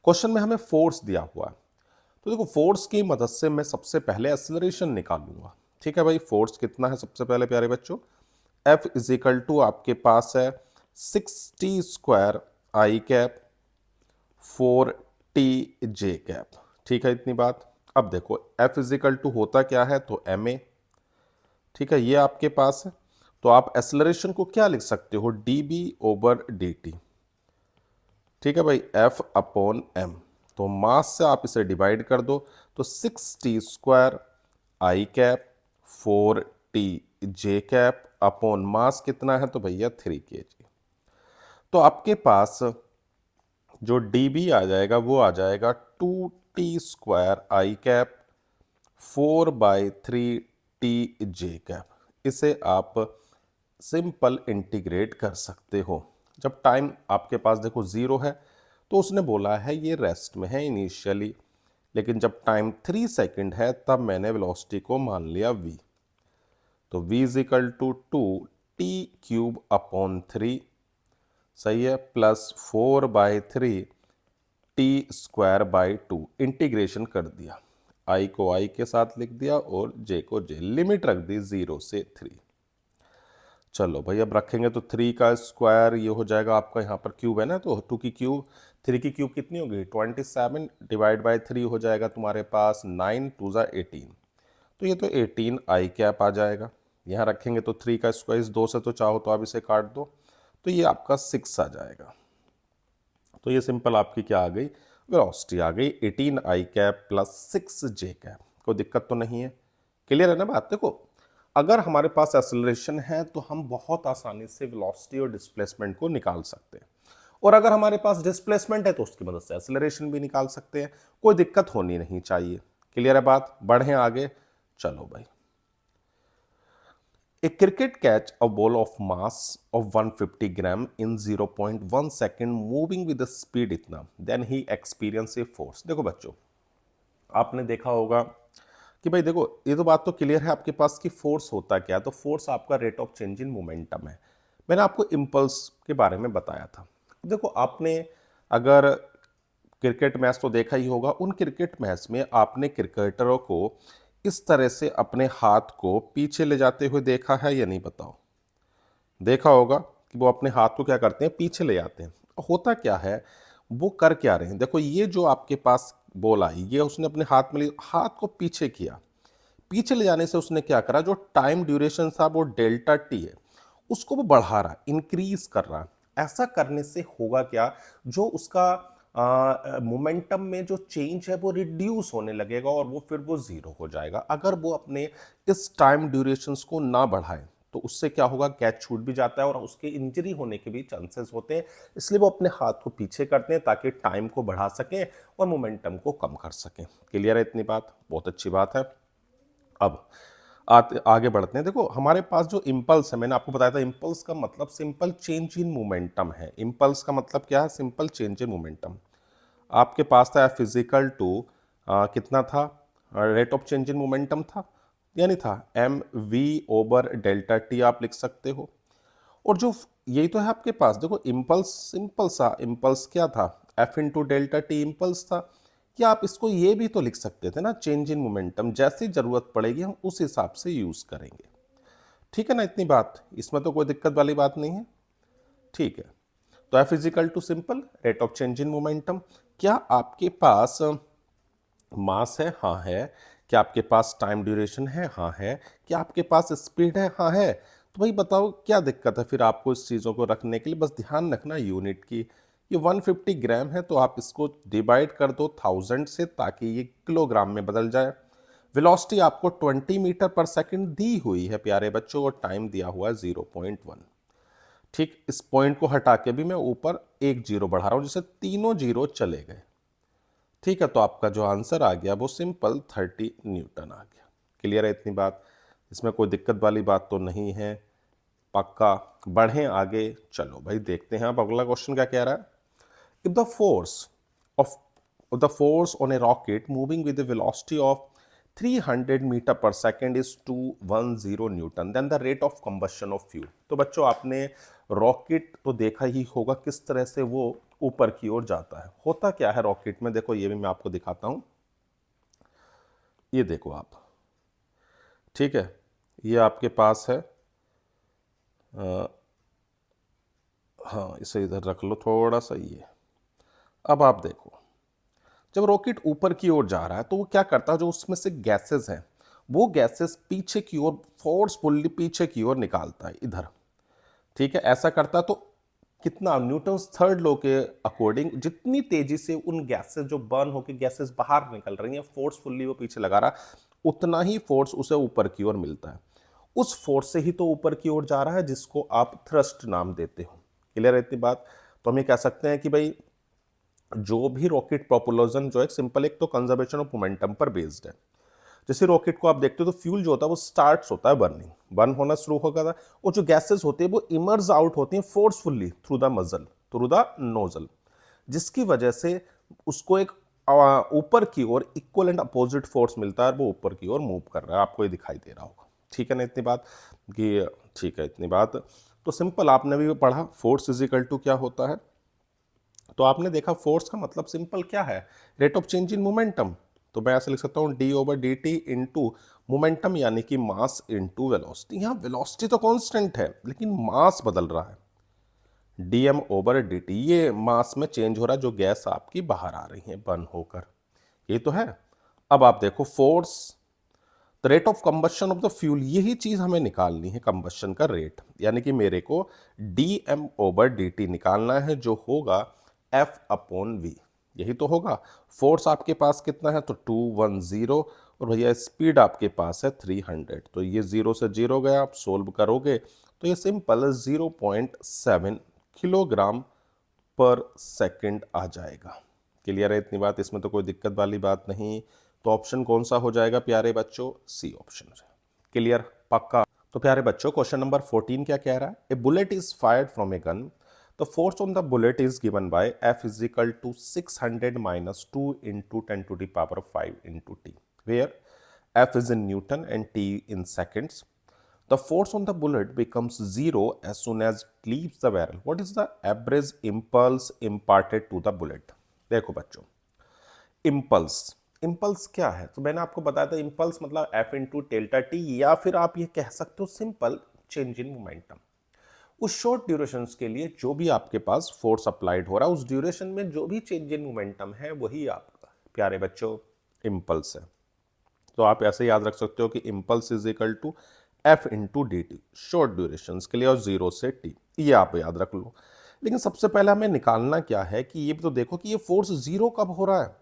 क्वेश्चन में हमें फोर्स दिया हुआ है, तो देखो फोर्स की मदद से मैं सबसे पहले एक्सेलरेशन निकालूंगा। ठीक है भाई, फोर्स कितना है सबसे पहले प्यारे बच्चों, F इज इक्वल टू आपके पास है 60 square I cap 4 TJ cap. ठीक है इतनी बात। अब देखो F इज इक्वल टू होता क्या है, तो ma। ठीक है, ये आपके पास है, तो आप एक्सेलरेशन को क्या लिख सकते हो, dB/dt। ठीक है भाई, F/m। तो मास से आप इसे डिवाइड कर दो, तो 60 square I cap 4 TJ cap upon mass कितना है, तो भैया 3 kg। तो आपके पास जो dB आ जाएगा वो आ जाएगा 2T² आई कैप 4/3 TJ कैप। इसे आप सिंपल इंटीग्रेट कर सकते हो। जब टाइम आपके पास देखो 0 है तो उसने बोला है ये रेस्ट में है इनिशियली, लेकिन जब टाइम 3 सेकंड है तब मैंने वेलोसिटी को मान लिया v। तो v is equal to 2T³ upon 3, सही है, प्लस 4/3 T² बाई 2, इंटीग्रेशन कर दिया, i को i के साथ लिख दिया और j को j, लिमिट रख दी 0 से 3। चलो भाई अब रखेंगे तो 3 का स्क्वायर ये हो जाएगा आपका, यहाँ पर क्यूब है ना, तो 2 की क्यूब 3 की क्यूब कितनी होगी 27 डिवाइड बाई 3 हो जाएगा तुम्हारे पास 9 2 ज़ा 18। तो ये तो 18 आई कैप आ जाएगा। यहाँ रखेंगे तो 3 का स्क्वायर इस 2 से तो चाहो तो आप इसे काट दो, तो ये आपका 6 आ जाएगा। तो ये सिंपल आपकी क्या आ गई, वेलोसिटी आ गई 18 आई कैप प्लस 6 जे कैप। कोई दिक्कत तो नहीं है, क्लियर है ना बात। देखो अगर हमारे पास एक्सेलरेशन है तो हम बहुत आसानी से वेलोसिटी और डिस्प्लेसमेंट को निकाल सकते हैं, और अगर हमारे पास डिस्प्लेसमेंट है तो उसकी मदद से एक्सेलरेशन भी निकाल सकते हैं। कोई दिक्कत होनी नहीं चाहिए, क्लियर है बात। बढ़ें आगे, चलो भाई। A cricket catch a ball of mass of 150 gram in 0.1 second moving with the speed इतना, then he experience a force। देखो बच्चों आपने देखा होगा कि भाई देखो ये तो बात तो क्लियर है आपके पास कि फोर्स होता क्या है, तो फोर्स आपका rate of change in momentum है। मैंने आपको इम्पल्स के बारे में बताया था। देखो आपने अगर क्रिकेट मैच तो देखा ही होगा, उन क्रिकेट मैच में आपने क्रिकेटरों को इस तरह से अपने हाथ को पीछे ले जाते हुए देखा है या नहीं, बताओ। देखा होगा कि वो अपने हाथ को क्या करते हैं, पीछे ले जाते हैं। होता क्या है, वो कर क्या रहे हैं, देखो ये जो आपके पास बॉल आई ये उसने अपने हाथ में ली, हाथ को पीछे किया, पीछे ले जाने से उसने क्या करा, जो टाइम ड्यूरेशन था वो डेल्टा टी है उसको वो बढ़ा रहा, इंक्रीज कर रहा। ऐसा करने से होगा क्या, जो उसका मोमेंटम में जो चेंज है वो रिड्यूस होने लगेगा और वो फिर वो जीरो हो जाएगा। अगर वो अपने इस टाइम ड्यूरेशंस को ना बढ़ाए तो उससे क्या होगा, कैच छूट भी जाता है और उसके इंजरी होने के भी चांसेस होते हैं। इसलिए वो अपने हाथ को पीछे करते हैं ताकि टाइम को बढ़ा सकें और मोमेंटम को कम कर सकें। क्लियर है इतनी बात, बहुत अच्छी बात है। अब आगे बढ़ते हैं। देखो हमारे पास जो इम्पल्स है, मैंने आपको बताया था इम्पल्स का मतलब सिंपल चेंज इन मोमेंटम है। इम्पल्स का मतलब क्या है, सिंपल चेंज इन मोमेंटम। आपके पास था फिजिकल टू कितना था, rate of change in momentum था, यानी था mv/डेल्टा t आप लिख सकते हो। और जो यही तो है आपके पास, देखो इम्पल्स सिंपल सा इम्पल्स क्या था, f/डेल्टा t इम्पल्स था। या आप इसको ये भी तो लिख सकते थे ना, चेंज इन मोमेंटम, जैसी जरूरत पड़ेगी हम उस हिसाब से यूज करेंगे। ठीक है ना इतनी बात, इसमें तो कोई दिक्कत वाली बात नहीं है। ठीक है, तो F is equal to simple rate of change in momentum. क्या आपके पास मास है, हाँ है। क्या आपके पास टाइम ड्यूरेशन है, हाँ है। क्या आपके पास स्पीड है, हाँ है। तो भाई बताओ क्या दिक्कत है फिर आपको इस चीज़ों को रखने के लिए, बस ध्यान रखना यूनिट की। ये 150 ग्राम है तो आप इसको डिवाइड कर दो 1000 से ताकि ये किलोग्राम में बदल जाए। वेलोसिटी आपको 20 मीटर पर सेकंड दी हुई है प्यारे बच्चों, और टाइम दिया हुआ है 0.1। ठीक, इस पॉइंट को हटा के भी मैं ऊपर एक जीरो बढ़ा रहा हूं जिससे तीनों जीरो चले गए। ठीक है, तो आपका जो आंसर आ गया वो सिंपल 30 न्यूटन आ गया। क्लियर है इतनी बात, इसमें कोई दिक्कत वाली बात तो नहीं है, पक्का। बढ़ें आगे, चलो भाई देखते हैं अब अगला क्वेश्चन क्या कह रहा है। If the force of the force on a rocket moving with a velocity of 300 metre per second is 210 newton, then the rate of combustion of fuel. तो बच्चों आपने रॉकेट तो देखा ही होगा किस तरह से वो ऊपर की ओर जाता है। होता क्या है रॉकेट में, देखो ये भी मैं आपको दिखाता हूं। ये देखो आप, ठीक है, ये आपके पास है, हाँ इसे इधर रख लो थोड़ा सा ये। अब आप देखो, जब रॉकेट ऊपर की ओर जा रहा है तो वो क्या करता है, जो उसमें से गैसेस हैं वो गैसेस पीछे की ओर फोर्सफुली पीछे की ओर निकालता है इधर। ठीक है, ऐसा करता है तो कितना, न्यूटन्स थर्ड लॉ के अकॉर्डिंग जितनी तेजी से उन गैसेस जो बर्न होकर गैसेस बाहर निकल रही हैं, फोर्सफुली वो पीछे लगा रहा है, उतना ही फोर्स उसे ऊपर की ओर मिलता है। उस फोर्स से ही तो ऊपर की ओर जा रहा है, जिसको आप थ्रस्ट नाम देते हो। क्लियर है इतनी बात? तो हम ये कह सकते हैं कि भाई जो भी रॉकेट प्रोपल्शन जो है सिंपल, एक तो कंजर्वेशन ऑफ मोमेंटम पर बेस्ड है। जैसे रॉकेट को आप देखते हो तो फ्यूल जो होता है वो स्टार्ट्स होता है बर्निंग, बर्न होना शुरू होगा था, और जो गैसेस होती है वो इमर्ज आउट होती हैं फोर्सफुली थ्रू द मजल, थ्रू द नोजल, जिसकी वजह से उसको एक ऊपर की or equal and opposite force मिलता है, और वो ऊपर की ओर मूव कर रहा है। आपको ये दिखाई दे रहा होगा। ठीक है ना इतनी बात कि, ठीक है इतनी बात। तो सिंपल आपने भी पढ़ा फोर्स इज इक्वल टू क्या होता है, तो आपने देखा फोर्स का मतलब सिंपल क्या है, rate of change in momentum. तो मैं ऐसे लिख सकता हूँ D over D T into momentum, यानी कि मास इंटू वेलोसिटी। यहाँ वेलोसिटी तो कांस्टेंट है लेकिन मास बदल रहा है, D M over D T, ये मास में चेंज हो रहा है, जो गैस आपकी बाहर आ रही है बर्न होकर, ये तो है। अब आप देखो force, the rate of combustion of the fuel, यही चीज हमें निकालनी है, कंबशन का रेट, यानी कि मेरे को D M over D T निकालना है, जो होगा एफ अपॉन वी, यही तो होगा। फोर्स आपके पास कितना है, तो 210, और भैया स्पीड आपके पास है 300, तो ये 0 से 0 गया, आप सोल्व करोगे तो ये सिंपल 0.7 किलोग्राम पर सेकंड आ जाएगा। क्लियर है इतनी बात, इसमें तो कोई दिक्कत वाली बात नहीं। तो ऑप्शन कौन सा हो जाएगा प्यारे बच्चों, सी ऑप्शन। क्लियर, पक्का? तो प्यारे बच्चों क्वेश्चन नंबर 14 क्या कह रहा है, a bullet is fired from a gun, the force on the bullet is given by F is equal to 600 minus 2 into 10 to the power 5 into T, where F is in newton and T in seconds. The force on the bullet becomes zero as soon as it leaves the barrel. What is the average impulse imparted to the bullet? देखो बच्चों, impulse, impulse क्या है, तो मैंने आपको बताया था impulse मतलब एफ इंटू डेल्टा टी, या फिर आप ये कह सकते हो सिंपल चेंज इन मोमेंटम। उस शॉर्ट ड्यूरेशन के लिए जो भी आपके पास फोर्स अप्लाइड हो रहा है, उस ड्यूरेशन में जो भी चेंज इन मोमेंटम है वही आपका प्यारे बच्चों इम्पल्स है। तो आप ऐसे याद रख सकते हो कि impulse is equal to F into D T, short duration के लिए, और 0 से टी, ये आप याद रख लो। लेकिन सबसे पहले हमें निकालना क्या है कि ये भी तो देखो कि ये फोर्स 0 कब हो रहा है,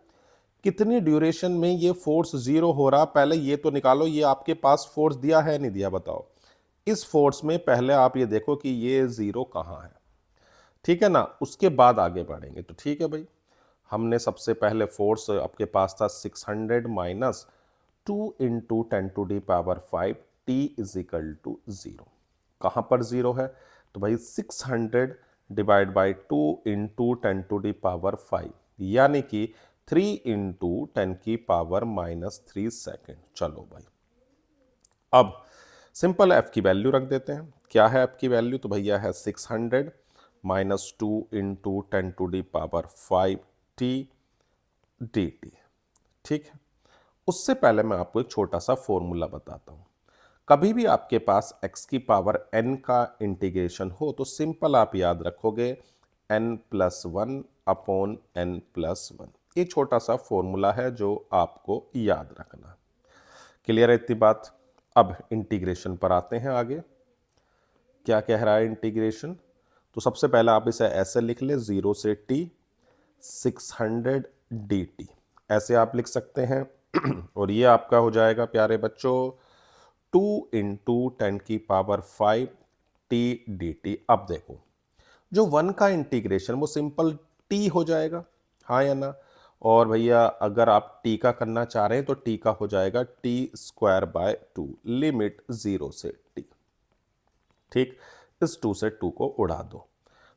कितनी ड्यूरेशन में ये फोर्स 0 हो रहा है, पहले ये तो निकालो। ये आपके पास फोर्स दिया है नहीं दिया, बताओ। इस फोर्स में पहले आप ये देखो कि ये 0 कहाँ है, ठीक है ना, उसके बाद आगे बढ़ेंगे। तो ठीक है भाई, हमने सबसे पहले फोर्स आपके पास था 600 minus 2 into 10 to the power 5 T is equal to 0। कहाँ पर 0 है, तो भाई 600 divide by 2 into 10 to the power 5, यानी कि 3 इंटू 10 की पावर माइनस 3 सेकेंड। चलो भाई, अब सिंपल एफ की वैल्यू रख देते हैं। क्या है एफ की वैल्यू, तो भैया है 600 minus 2 into 10 to the power 5 T D T. ठीक है, उससे पहले मैं आपको एक छोटा सा फॉर्मूला बताता हूं। कभी भी आपके पास x की पावर n का इंटीग्रेशन हो तो सिंपल आप याद रखोगे n plus 1 upon n plus 1। ये छोटा सा फॉर्मूला है जो आपको याद रखना। क्लियर है इतनी बात? अब इंटीग्रेशन पर आते हैं आगे। क्या कह रहा है इंटीग्रेशन, तो सबसे पहले आप इसे ऐसे लिख ले, 0 से t 600 dt, ऐसे आप लिख सकते हैं। और ये आपका हो जाएगा प्यारे बच्चों 2 इंटू 10 की पावर 5 टी डी टी। अब देखो, जो 1 का इंटीग्रेशन वो सिंपल t हो जाएगा, हाँ या ना, और भैया अगर आप t का करना चाह रहे हैं तो t का हो जाएगा टी स्क्वायर बाय 2, लिमिट 0 से t। ठीक, इस 2 से 2 को उड़ा दो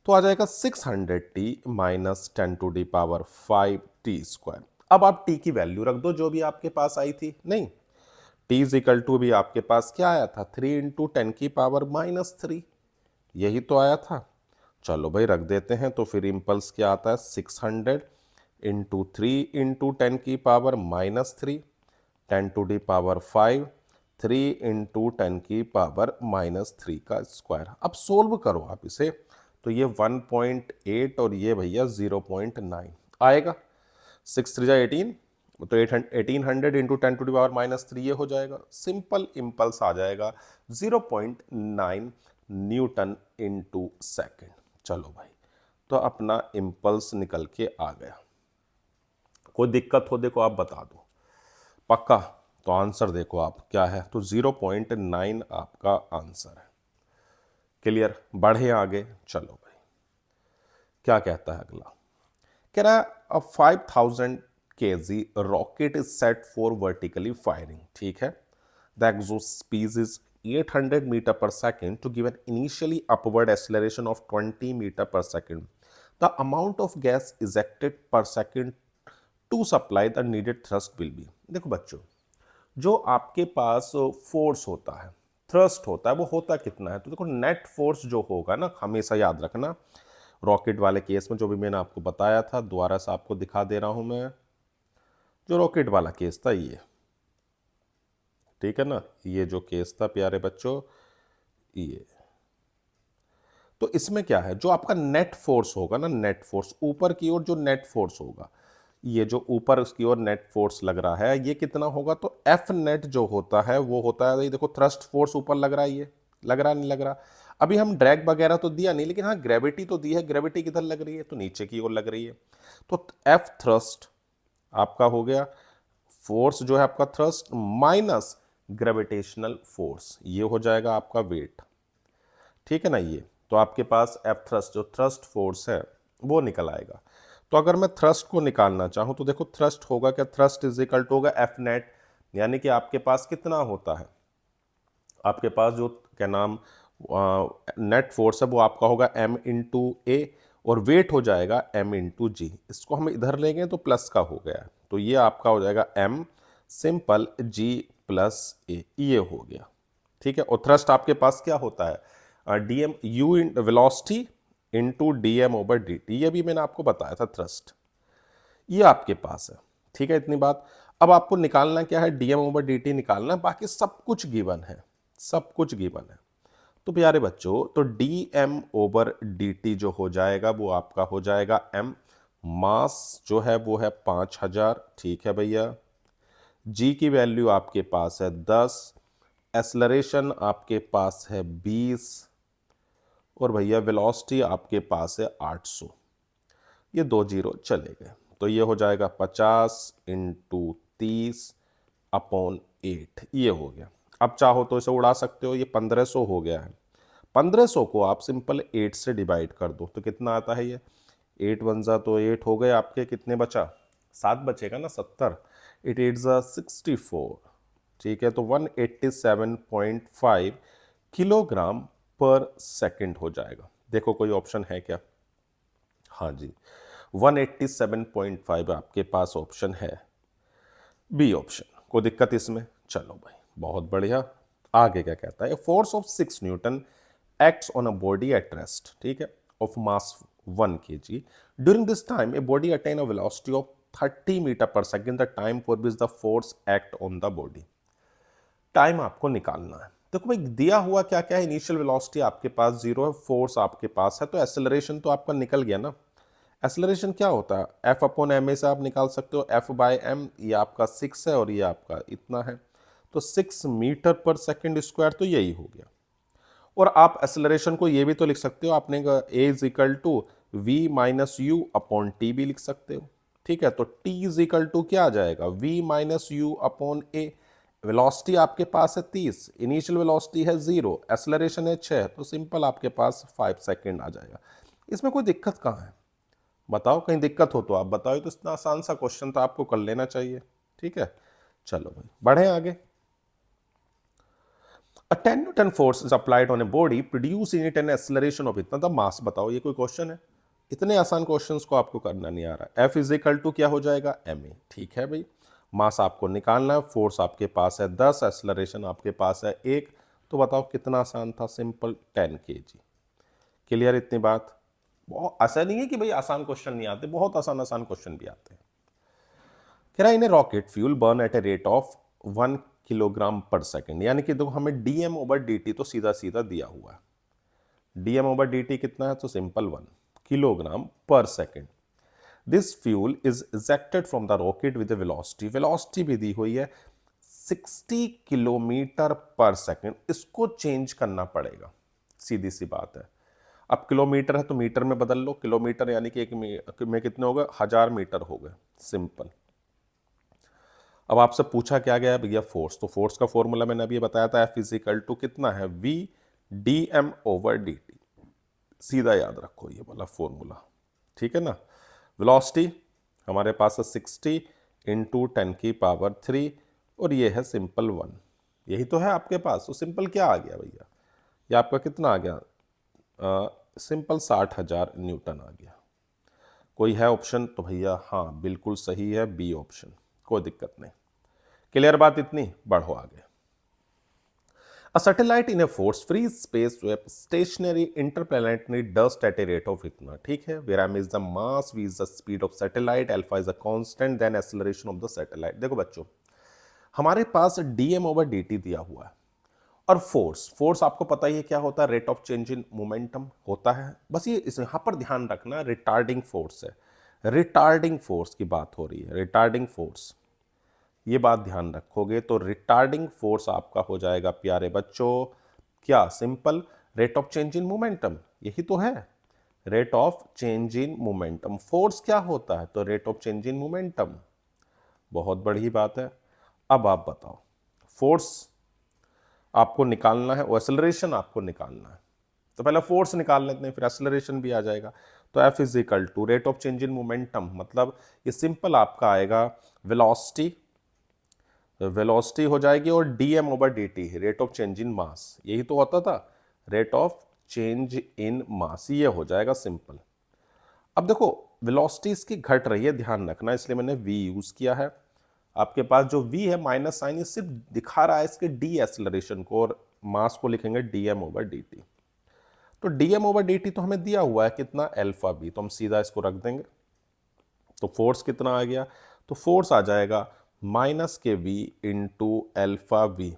तो आ जाएगा 600t minus 10 to the power 5 T square. अब आप t की वैल्यू रख दो जो भी आपके पास आई थी, नहीं t इज इक्वल टू भी आपके पास क्या आया था, 3 इंटू 10 की पावर माइनस 3, यही तो आया था। चलो भाई रख देते हैं, तो फिर इम्पल्स क्या आता है 600 इंटू 3 इंटू 10 की power minus 3, 10 to the power 5, 3 into 10⁻³ का स्क्वायर। अब सोल्व करो आप इसे, तो ये 1.8 और ये भैया 0.9 आएगा। 6 3 18, तो 1800 इंटू 10⁻³ ये हो जाएगा। सिंपल इम्पल्स आ जाएगा 0.9 न्यूटन इंटू सेकेंड। चलो भाई, तो अपना इम्पल्स निकल के आ गया। कोई दिक्कत हो देखो आप बता दो, पक्का? तो आंसर देखो आप क्या है, तो 0.9 आपका आंसर है। क्लियर? बढ़े आगे, चलो भाई क्या कहता है अगला। कह रहा है a 5000 kg rocket is set for vertically firing. ठीक है, the exhaust speed is 800 meter per second to give an initially upward acceleration of 20 meter per second. The amount of gas ejected per second to supply the needed thrust will be. देखो बच्चों, जो आपके पास force होता है, thrust होता है, वो होता कितना है? तो देखो नेट फोर्स जो होगा ना, हमेशा याद रखना, रॉकेट वाले केस में जो भी मैंने आपको बताया था, दोबारा से आपको दिखा दे रहा हूं मैं, जो रॉकेट वाला केस था ये, ठीक है ना, ये जो केस था प्यारे बच्चों ये, तो इसमें क्या है, जो आपका नेट फोर्स होगा ना, नेट फोर्स ऊपर की ओर जो नेट फोर्स होगा, ये जो ऊपर उसकी ओर नेट फोर्स लग रहा है, ये कितना होगा? तो एफ नेट जो होता है वो होता है, ये देखो थ्रस्ट फोर्स ऊपर लग रहा है, ये लग रहा नहीं लग रहा? अभी हम ड्रैग वगैरह तो दिया नहीं, लेकिन हाँ ग्रेविटी तो दी है। ग्रेविटी किधर लग रही है? तो नीचे की ओर लग रही है। तो एफ थ्रस्ट आपका हो गया, फोर्स जो है आपका थ्रस्ट माइनस ग्रेविटेशनल फोर्स, ये हो जाएगा आपका वेट। ठीक है ना? ये तो आपके पास एफ थ्रस्ट जो थ्रस्ट फोर्स है वो निकल आएगा। तो अगर मैं थ्रस्ट को निकालना चाहूं तो देखो थ्रस्ट होगा क्या? थ्रस्ट इज इक्वल टू होगा एफ नेट, यानी कि आपके पास कितना होता है, आपके पास जो क्या नाम नेट फोर्स है वो आपका होगा m इंटू ए, और वेट हो जाएगा m इंटू जी। इसको हम इधर लेंगे तो प्लस का हो गया, तो ये आपका हो जाएगा m सिंपल g प्लस ए, ये हो गया। ठीक है, और थ्रस्ट आपके पास क्या होता है? DM you in velocity into DM over D T, ये भी मैंने आपको बताया था थ्रस्ट, ये आपके पास है। ठीक है, इतनी बात। अब आपको निकालना क्या है? डीएम ओवर डी टी निकालना है, बाकी सब कुछ गिवन है, सब कुछ गिवन है। तो प्यारे बच्चों, तो D M over D T जो हो जाएगा वो आपका हो जाएगा एम, मास जो है वो है 5000। ठीक है भैया, जी की वैल्यू आपके पास है 10, एक्सेलरेशन आपके पास है 20, और भैया वेलोसिटी आपके पास है 800। ये 2 जीरो चले गए, तो ये हो जाएगा 50 इंटू 30 अपॉन 8, ये हो गया। अब चाहो तो इसे उड़ा सकते हो, ये 1500 हो गया है। 1500 को आप सिंपल 8 से डिवाइड कर दो, तो कितना आता है? ये 8 वन जा तो 8 हो गए आपके, कितने बचा? 7 बचेगा ना, 70। 8 8 जा 64। ठीक है, तो 187.5 किलोग्राम पर सेकंड हो जाएगा। देखो कोई ऑप्शन है क्या? हाँ जी, 187.5 आपके पास ऑप्शन है, बी ऑप्शन। कोई दिक्कत इसमें? चलो भाई बहुत बढ़िया। आगे क्या कहता है? Force of 6 newton acts on a body at rest, ठीक है, of mass 1 kg। During this time a body attain a velocity of 30 meter per second, the time for which the force act on the body. Time आपको निकालना है। देखो भाई दिया हुआ क्या क्या है, इनिशियल वेलोसिटी आपके पास 0 है, फोर्स आपके पास है, तो एक्सेलरेशन तो आपका निकल गया ना। एक्सेलरेशन क्या होता है? एफ अपॉन एम ए से आप निकाल सकते हो, एफ बाय एम, ये आपका 6 है और ये आपका इतना है, तो 6 मीटर पर सेकेंड स्क्वायर, तो यही हो गया। और आप एक्सेलरेशन को ये भी तो लिख सकते हो, आपने A is equal to V minus U upon T भी लिख सकते हो। ठीक है, तो टी इज इक्वल टू क्या आ जाएगा? V minus U upon A. Velocity आपके पास है 30, इनिशियल वेलोसिटी है 0, एक्सेलरेशन है 6, तो सिंपल आपके पास 5 सेकेंड आ जाएगा। इसमें कोई दिक्कत कहाँ है? बताओ, कहीं दिक्कत हो तो आप बताओ, तो इतना आसान सा क्वेश्चन तो आपको कर लेना चाहिए। ठीक है, चलो भाई बढ़े आगे। A 10 Newton force is applied on a body, produce in it an acceleration of इतना, द मास। बताओ ये कोई क्वेश्चन है? इतने आसान क्वेश्चंस को आपको करना नहीं आ रहा है। F इज इक्वल टू क्या हो जाएगा? ma। ठीक है भाई, मास आपको निकालना है, फोर्स आपके पास है 10, एक्सेलरेशन आपके पास है 1, तो बताओ कितना आसान था? Simple 10 kg। क्लियर इतनी बात? बहुत ऐसा नहीं है कि भाई आसान क्वेश्चन नहीं आते, बहुत आसान आसान क्वेश्चन भी आते हैं। कह रहा है in a rocket fuel burn at a rate of 1 kilogram per second, यानी कि देखो हमें dm/dt तो सीधा सीधा दिया हुआ है। dm/dt कितना है, तो simple 1 kilogram per second. This fuel is ejected from the rocket with velocity भी दी हुई है 60 किलोमीटर पर सेकंड। इसको चेंज करना पड़ेगा, सीधी सी बात है। अब किलोमीटर है तो मीटर में बदल लो, किलोमीटर यानी कि एक में कितने हो गए, 1000 मीटर हो गए, सिंपल। अब आपसे पूछा क्या गया है भैया, फोर्स। तो फोर्स का फॉर्मूला मैंने अभी बताया था, F = कितना है, V dm/dt। सीधा याद रखो ये वाला फॉर्मूला, ठीक है ना। वेलोसिटी हमारे पास है 60 × 10⁻³ और ये है सिंपल 1। यही तो है आपके पास। तो सिंपल क्या आ गया भैया, ये आपका कितना आ गया, सिंपल 60,000 न्यूटन आ गया। कोई है ऑप्शन, तो भैया हाँ बिल्कुल सही है, बी ऑप्शन, कोई दिक्कत नहीं। क्लियर बात इतनी, बढ़ो आगे। A satellite in a force-free space web stationary interplanetary dust at a rate of इतना, ठीक है। where m is the mass, v is the speed of satellite, alpha is a constant, then acceleration of the satellite। देखो बच्चों, हमारे पास dm/dt दिया हुआ है और फोर्स आपको पता ही है क्या होता है, rate of change in momentum होता है। बस ये इस यहाँ पर ध्यान रखना, रिटार्डिंग फोर्स है, रिटार्डिंग फोर्स की बात हो रही है, रिटार्डिंग फोर्स, ये बात ध्यान रखोगे तो रिटार्डिंग फोर्स आपका हो जाएगा प्यारे बच्चों क्या, simple rate of change in momentum. यही तो है, rate of change in momentum. Force क्या होता है, तो rate of change in momentum. बहुत बड़ी बात है। अब आप बताओ, फोर्स आपको निकालना है और एक्सेलरेशन आपको निकालना है, तो पहले फोर्स निकाल लेते हैं, फिर एक्सेलरेशन भी आ जाएगा। तो F = rate of change in momentum, मतलब ये सिंपल आपका आएगा वेलोसिटी, वेलोसिटी हो जाएगी और dm/dt rate of change in mass, यही तो होता था, rate of change in mass, ये हो जाएगा सिंपल। अब देखो वेलोसिटी इसकी घट रही है, ध्यान रखना, इसलिए मैंने v यूज किया है। आपके पास जो v है माइनस साइन, ये सिर्फ दिखा रहा है इसके डी एक्सेलरेशन को, और मास को लिखेंगे dm/dt। तो dm/dt तो हमें दिया हुआ है कितना, अल्फा v, तो हम सीधा इसको रख देंगे। तो फोर्स कितना आ गया, तो फोर्स आ जाएगा minus K v into alpha V,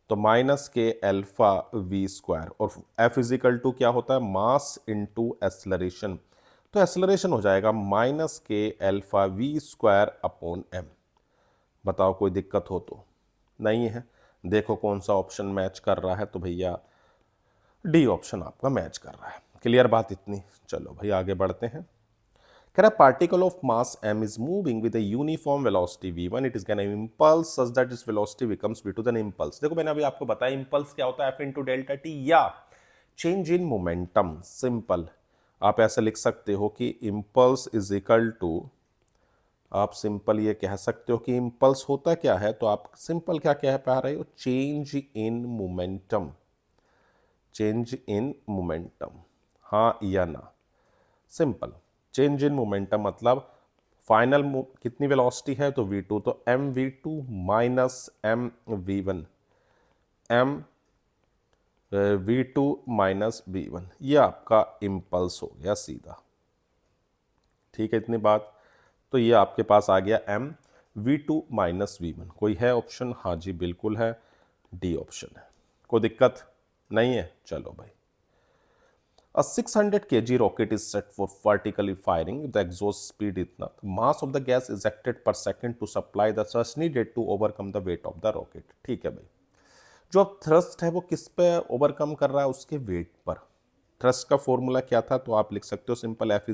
तो minus K alpha V square, और F = क्या होता है, मास इंटू एक्सेलरेशन, तो एक्सेलरेशन हो जाएगा minus K alpha V square upon m। बताओ कोई दिक्कत हो तो, नहीं है। देखो कौन सा ऑप्शन मैच कर रहा है, तो भैया डी ऑप्शन आपका मैच कर रहा है। क्लियर बात इतनी, चलो भाई आगे बढ़ते हैं। कह रहा particle of mass m is moving with a uniform velocity v1, it is gonna impulse such that its velocity becomes v2, then impulse। देखो मैंने अभी आपको बताया impulse क्या होता है, f into delta t, या change in momentum। सिंपल आप ऐसे लिख सकते हो कि impulse is equal to, आप सिंपल ये कह सकते हो कि impulse होता क्या है, तो आप सिंपल क्या कह पा रहे हो, change in momentum, change in momentum, हाँ या ना, सिंपल। चेंज इन मोमेंटम मतलब फाइनल कितनी वेलोसिटी है, तो v2, तो mv2 minus mv1, mv2 minus v1, ये आपका इम्पल्स हो गया सीधा, ठीक है इतनी बात। तो ये आपके पास आ गया mv2 माइनस v1। कोई है ऑप्शन, हाँ जी बिल्कुल है, डी ऑप्शन है, कोई दिक्कत नहीं है। चलो भाई, A 600 kg rocket is set for vertically firing. The exhaust speed इतना, mass of the gas ejected per second to supply the thrust needed to overcome the weight of the rocket। ठीक है भाई, जो अब थ्रस्ट है वो किस पे ओवरकम कर रहा है, उसके वेट पर। थ्रस्ट का फॉर्मूला क्या था, तो आप लिख सकते हो simple F =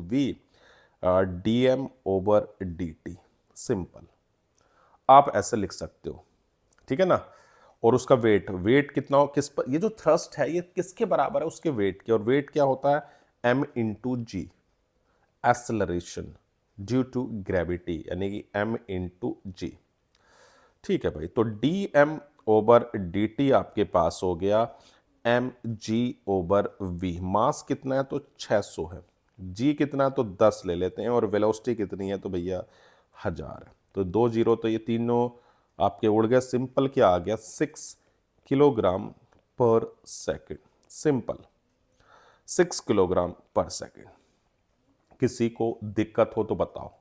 V dm/dt, simple आप ऐसे लिख सकते हो, ठीक है ना। और उसका वेट कितना हो, किस पर, ये जो थ्रस्ट है ये किसके बराबर है, उसके वेट के, और वेट क्या होता है m into G, acceleration due to gravity, यानी कि m इंटू जी। ठीक है भाई, तो dm/dt आपके पास हो गया mg/v। मास कितना है, तो 600 है, g कितना है, तो 10 ले लेते हैं, और वेलोसिटी कितनी है, तो भैया 1000 है। तो 2 जीरो, तो ये तीनों आपके उड़ गए, सिंपल क्या आ गया, 6 किलोग्राम पर सेकेंड, सिंपल 6 किलोग्राम पर सेकेंड। किसी को दिक्कत हो तो बताओ,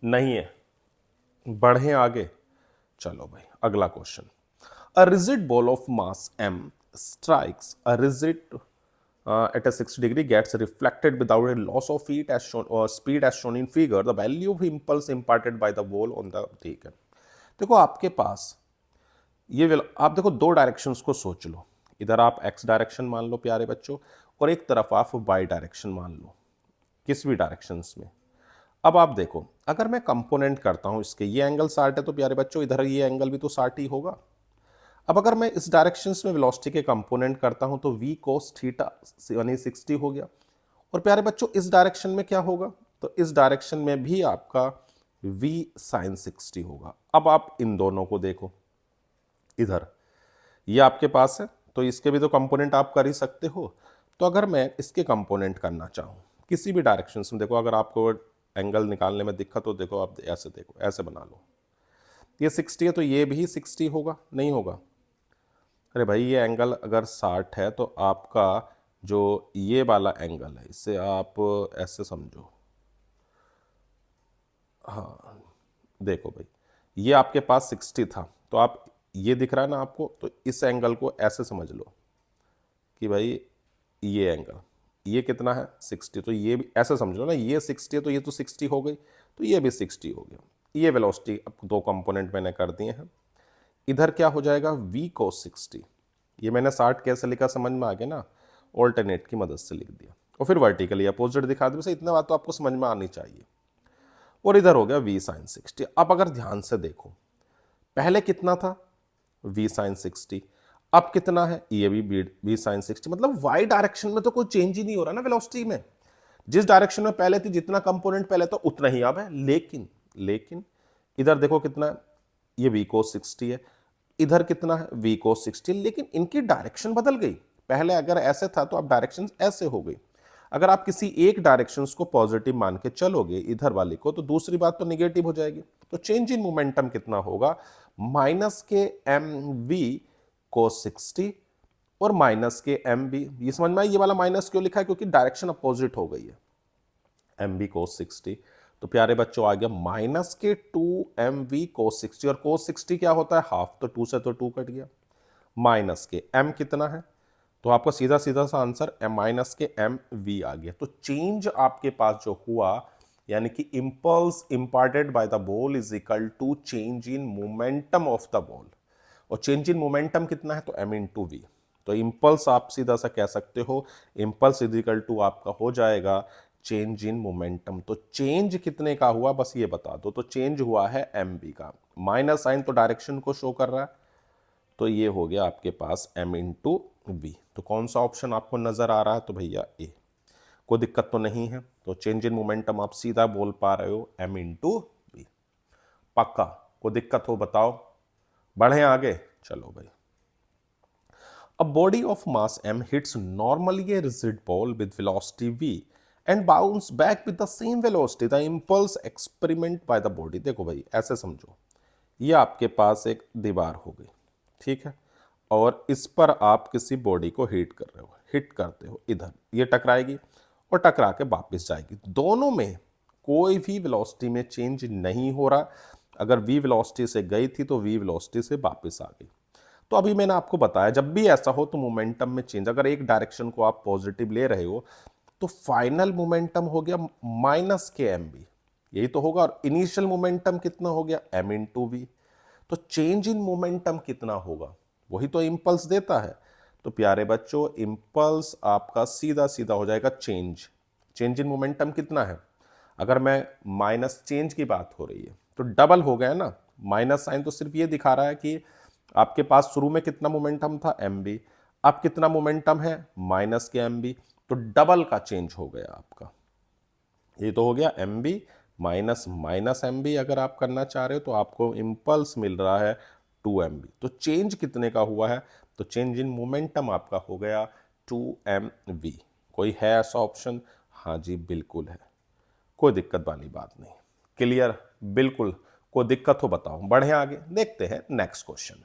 नहीं है, बढ़े आगे। चलो भाई अगला question. A rigid ball of mass m strikes a rigid at a 60 degree gets reflected without a loss of heat as shown or speed as shown in figure. The value of impulse imparted by the ball on the, ठीक है। देखो आपके पास ये आप देखो दो directions को सोच लो, इधर आप x डायरेक्शन मान लो प्यारे बच्चों, और एक तरफ आप y डायरेक्शन मान लो, किस भी डायरेक्शंस में। अब आप देखो अगर मैं कंपोनेंट करता हूं इसके, ये एंगल 60 है तो प्यारे बच्चों इधर ये एंगल भी तो 60 ही होगा। अब अगर मैं इस डायरेक्शंस में वेलोसिटी के कंपोनेंट करता हूं तो v cos थीटा यानी 60 हो गया। और प्यारे बच्चों इस डायरेक्शन में क्या होगा, तो इस डायरेक्शन में भी आपका v sin 60 होगा। अब आप इन दोनों को देखो, इधर ये आपके पास है तो इसके भी तो कंपोनेंट आप कर ही सकते हो। तो अगर मैं इसके कंपोनेंट करना चाहूँ किसी भी डायरेक्शन में, देखो अगर आपको एंगल निकालने में दिक्कत हो, देखो आप ऐसे देखो, ऐसे बना लो, ये 60 है तो ये भी 60 होगा, नहीं होगा? अरे भाई ये एंगल अगर 60 है तो आपका जो ये वाला एंगल है इसे आप ऐसे समझो, हाँ देखो भाई ये आपके पास 60 था तो आप ये दिख रहा है ना आपको, तो इस एंगल को ऐसे समझ लो कि भाई ये एंगल ये कितना है 60, तो ये भी ऐसे समझ लो ना, ये 60 है तो ये तो 60 हो गई, तो ये भी 60 हो गया। ये वेलोसिटी अब दो कंपोनेंट मैंने कर दिए हैं। इधर क्या हो जाएगा v cos 60, ये मैंने 60 कैसे लिखा समझ में आ गया ना, ऑल्टरनेट की मदद से लिख दिया और फिर वर्टिकली अपोजिट दिखा दिया। इतना बात तो आपको समझ में आनी चाहिए। और इधर हो गया v sin 60। अब अगर ध्यान से देखो पहले कितना था v sin 60, अब कितना है, ये भी v sin 60, मतलब y डायरेक्शन में तो कोई चेंज ही नहीं हो रहा ना वेलोसिटी में। जिस डायरेक्शन में पहले थी, जितना कंपोनेंट पहले तो उतना ही अब है, लेकिन इधर देखो कितना है, ये v cos 60 है, इधर कितना है v cos 60, लेकिन इनकी डायरेक्शन बदल गई। पहले अगर ऐसे था तो अब डायरेक्शन ऐसे हो गई। अगर आप किसी एक डायरेक्शन को पॉजिटिव मान के चलोगे इधर वाली को, तो दूसरी बात तो निगेटिव हो जाएगी। तो चेंज इन मोमेंटम कितना होगा, minus K M we cos 60 और माइनस के एम बी, ये समझ में आई ये वाला माइनस क्यों लिखा है, क्योंकि डायरेक्शन अपोजिट हो गई है, एम बी cos 60। तो प्यारे बच्चों आ गया माइनस के 2mv cos 60, और cos 60 क्या होता है हाफ, तो 2 से तो 2 कट गया, माइनस के m कितना है, तो आपका सीधा सीधा सा answer minus K M V आ गया। तो चेंज आपके पास जो हुआ, यानी कि impulse imparted by the ball is equal to change in momentum of the ball, और चेंज इन मोमेंटम कितना है, तो m इंटू वी। तो इंपल्स आप सीधा सा कह सकते हो, इंपल्स इज इक्वल टू आपका हो जाएगा चेंज इन मोमेंटम। तो चेंज कितने का हुआ बस ये बता दो, तो चेंज हुआ है एम बी का, माइनस साइन तो डायरेक्शन को शो कर रहा है, तो ये हो गया आपके पास m इंटू वी। तो कौन सा ऑप्शन आपको नजर आ रहा है, तो भैया ए। कोई दिक्कत तो नहीं है, तो चेंज इन मोमेंटम आप सीधा बोल पा रहे हो m इंटू वी, पक्का? कोई दिक्कत हो बताओ, बढ़े आगे, चलो भाई। A body of mass m hits normally a rigid ball with velocity v and bounce back with the same velocity. The impulse experiment by the body. देखो भाई ऐसे समझो, ये आपके पास एक दीवार हो गई, ठीक है, और इस पर आप किसी बॉडी को हिट कर रहे हो, हिट करते हो, इधर ये टकराएगी और टकरा के वापस जाएगी। दोनों में कोई भी वेलोसिटी में चेंज नहीं हो रहा। अगर v वेलोसिटी से गई थी तो v वेलोसिटी से वापस आ गई। तो अभी मैंने आपको बताया जब भी ऐसा हो तो मोमेंटम में चेंज, अगर एक डायरेक्शन को आप पॉजिटिव ले रहे हो तो फाइनल मोमेंटम हो गया माइनस के एम बी, यही तो होगा, और इनिशियल मोमेंटम कितना हो गया m इंटू वी। तो चेंज इन मोमेंटम कितना होगा, वही तो इंपल्स देता है। तो प्यारे बच्चों इंपल्स आपका सीधा सीधा हो जाएगा चेंज, चेंज इन मोमेंटम कितना है, अगर मैं माइनस चेंज की बात हो रही है तो डबल हो गया ना, माइनस साइन तो सिर्फ ये दिखा रहा है कि आपके पास शुरू में कितना मोमेंटम था एम बी, अब कितना मोमेंटम है माइनस के एम बी, तो डबल का चेंज हो गया आपका। ये तो हो गया M B minus minus M B, अगर आप करना चाह रहे हो तो आपको इंपल्स मिल रहा है 2mv। तो चेंज कितने का हुआ है, तो चेंज इन मोमेंटम आपका हो गया 2mv। कोई है ऐसा ऑप्शन, हाँ जी बिल्कुल है, कोई दिक्कत वाली बात नहीं, क्लियर बिल्कुल। कोई दिक्कत हो बताओ, बढ़े आगे, देखते हैं नेक्स्ट क्वेश्चन।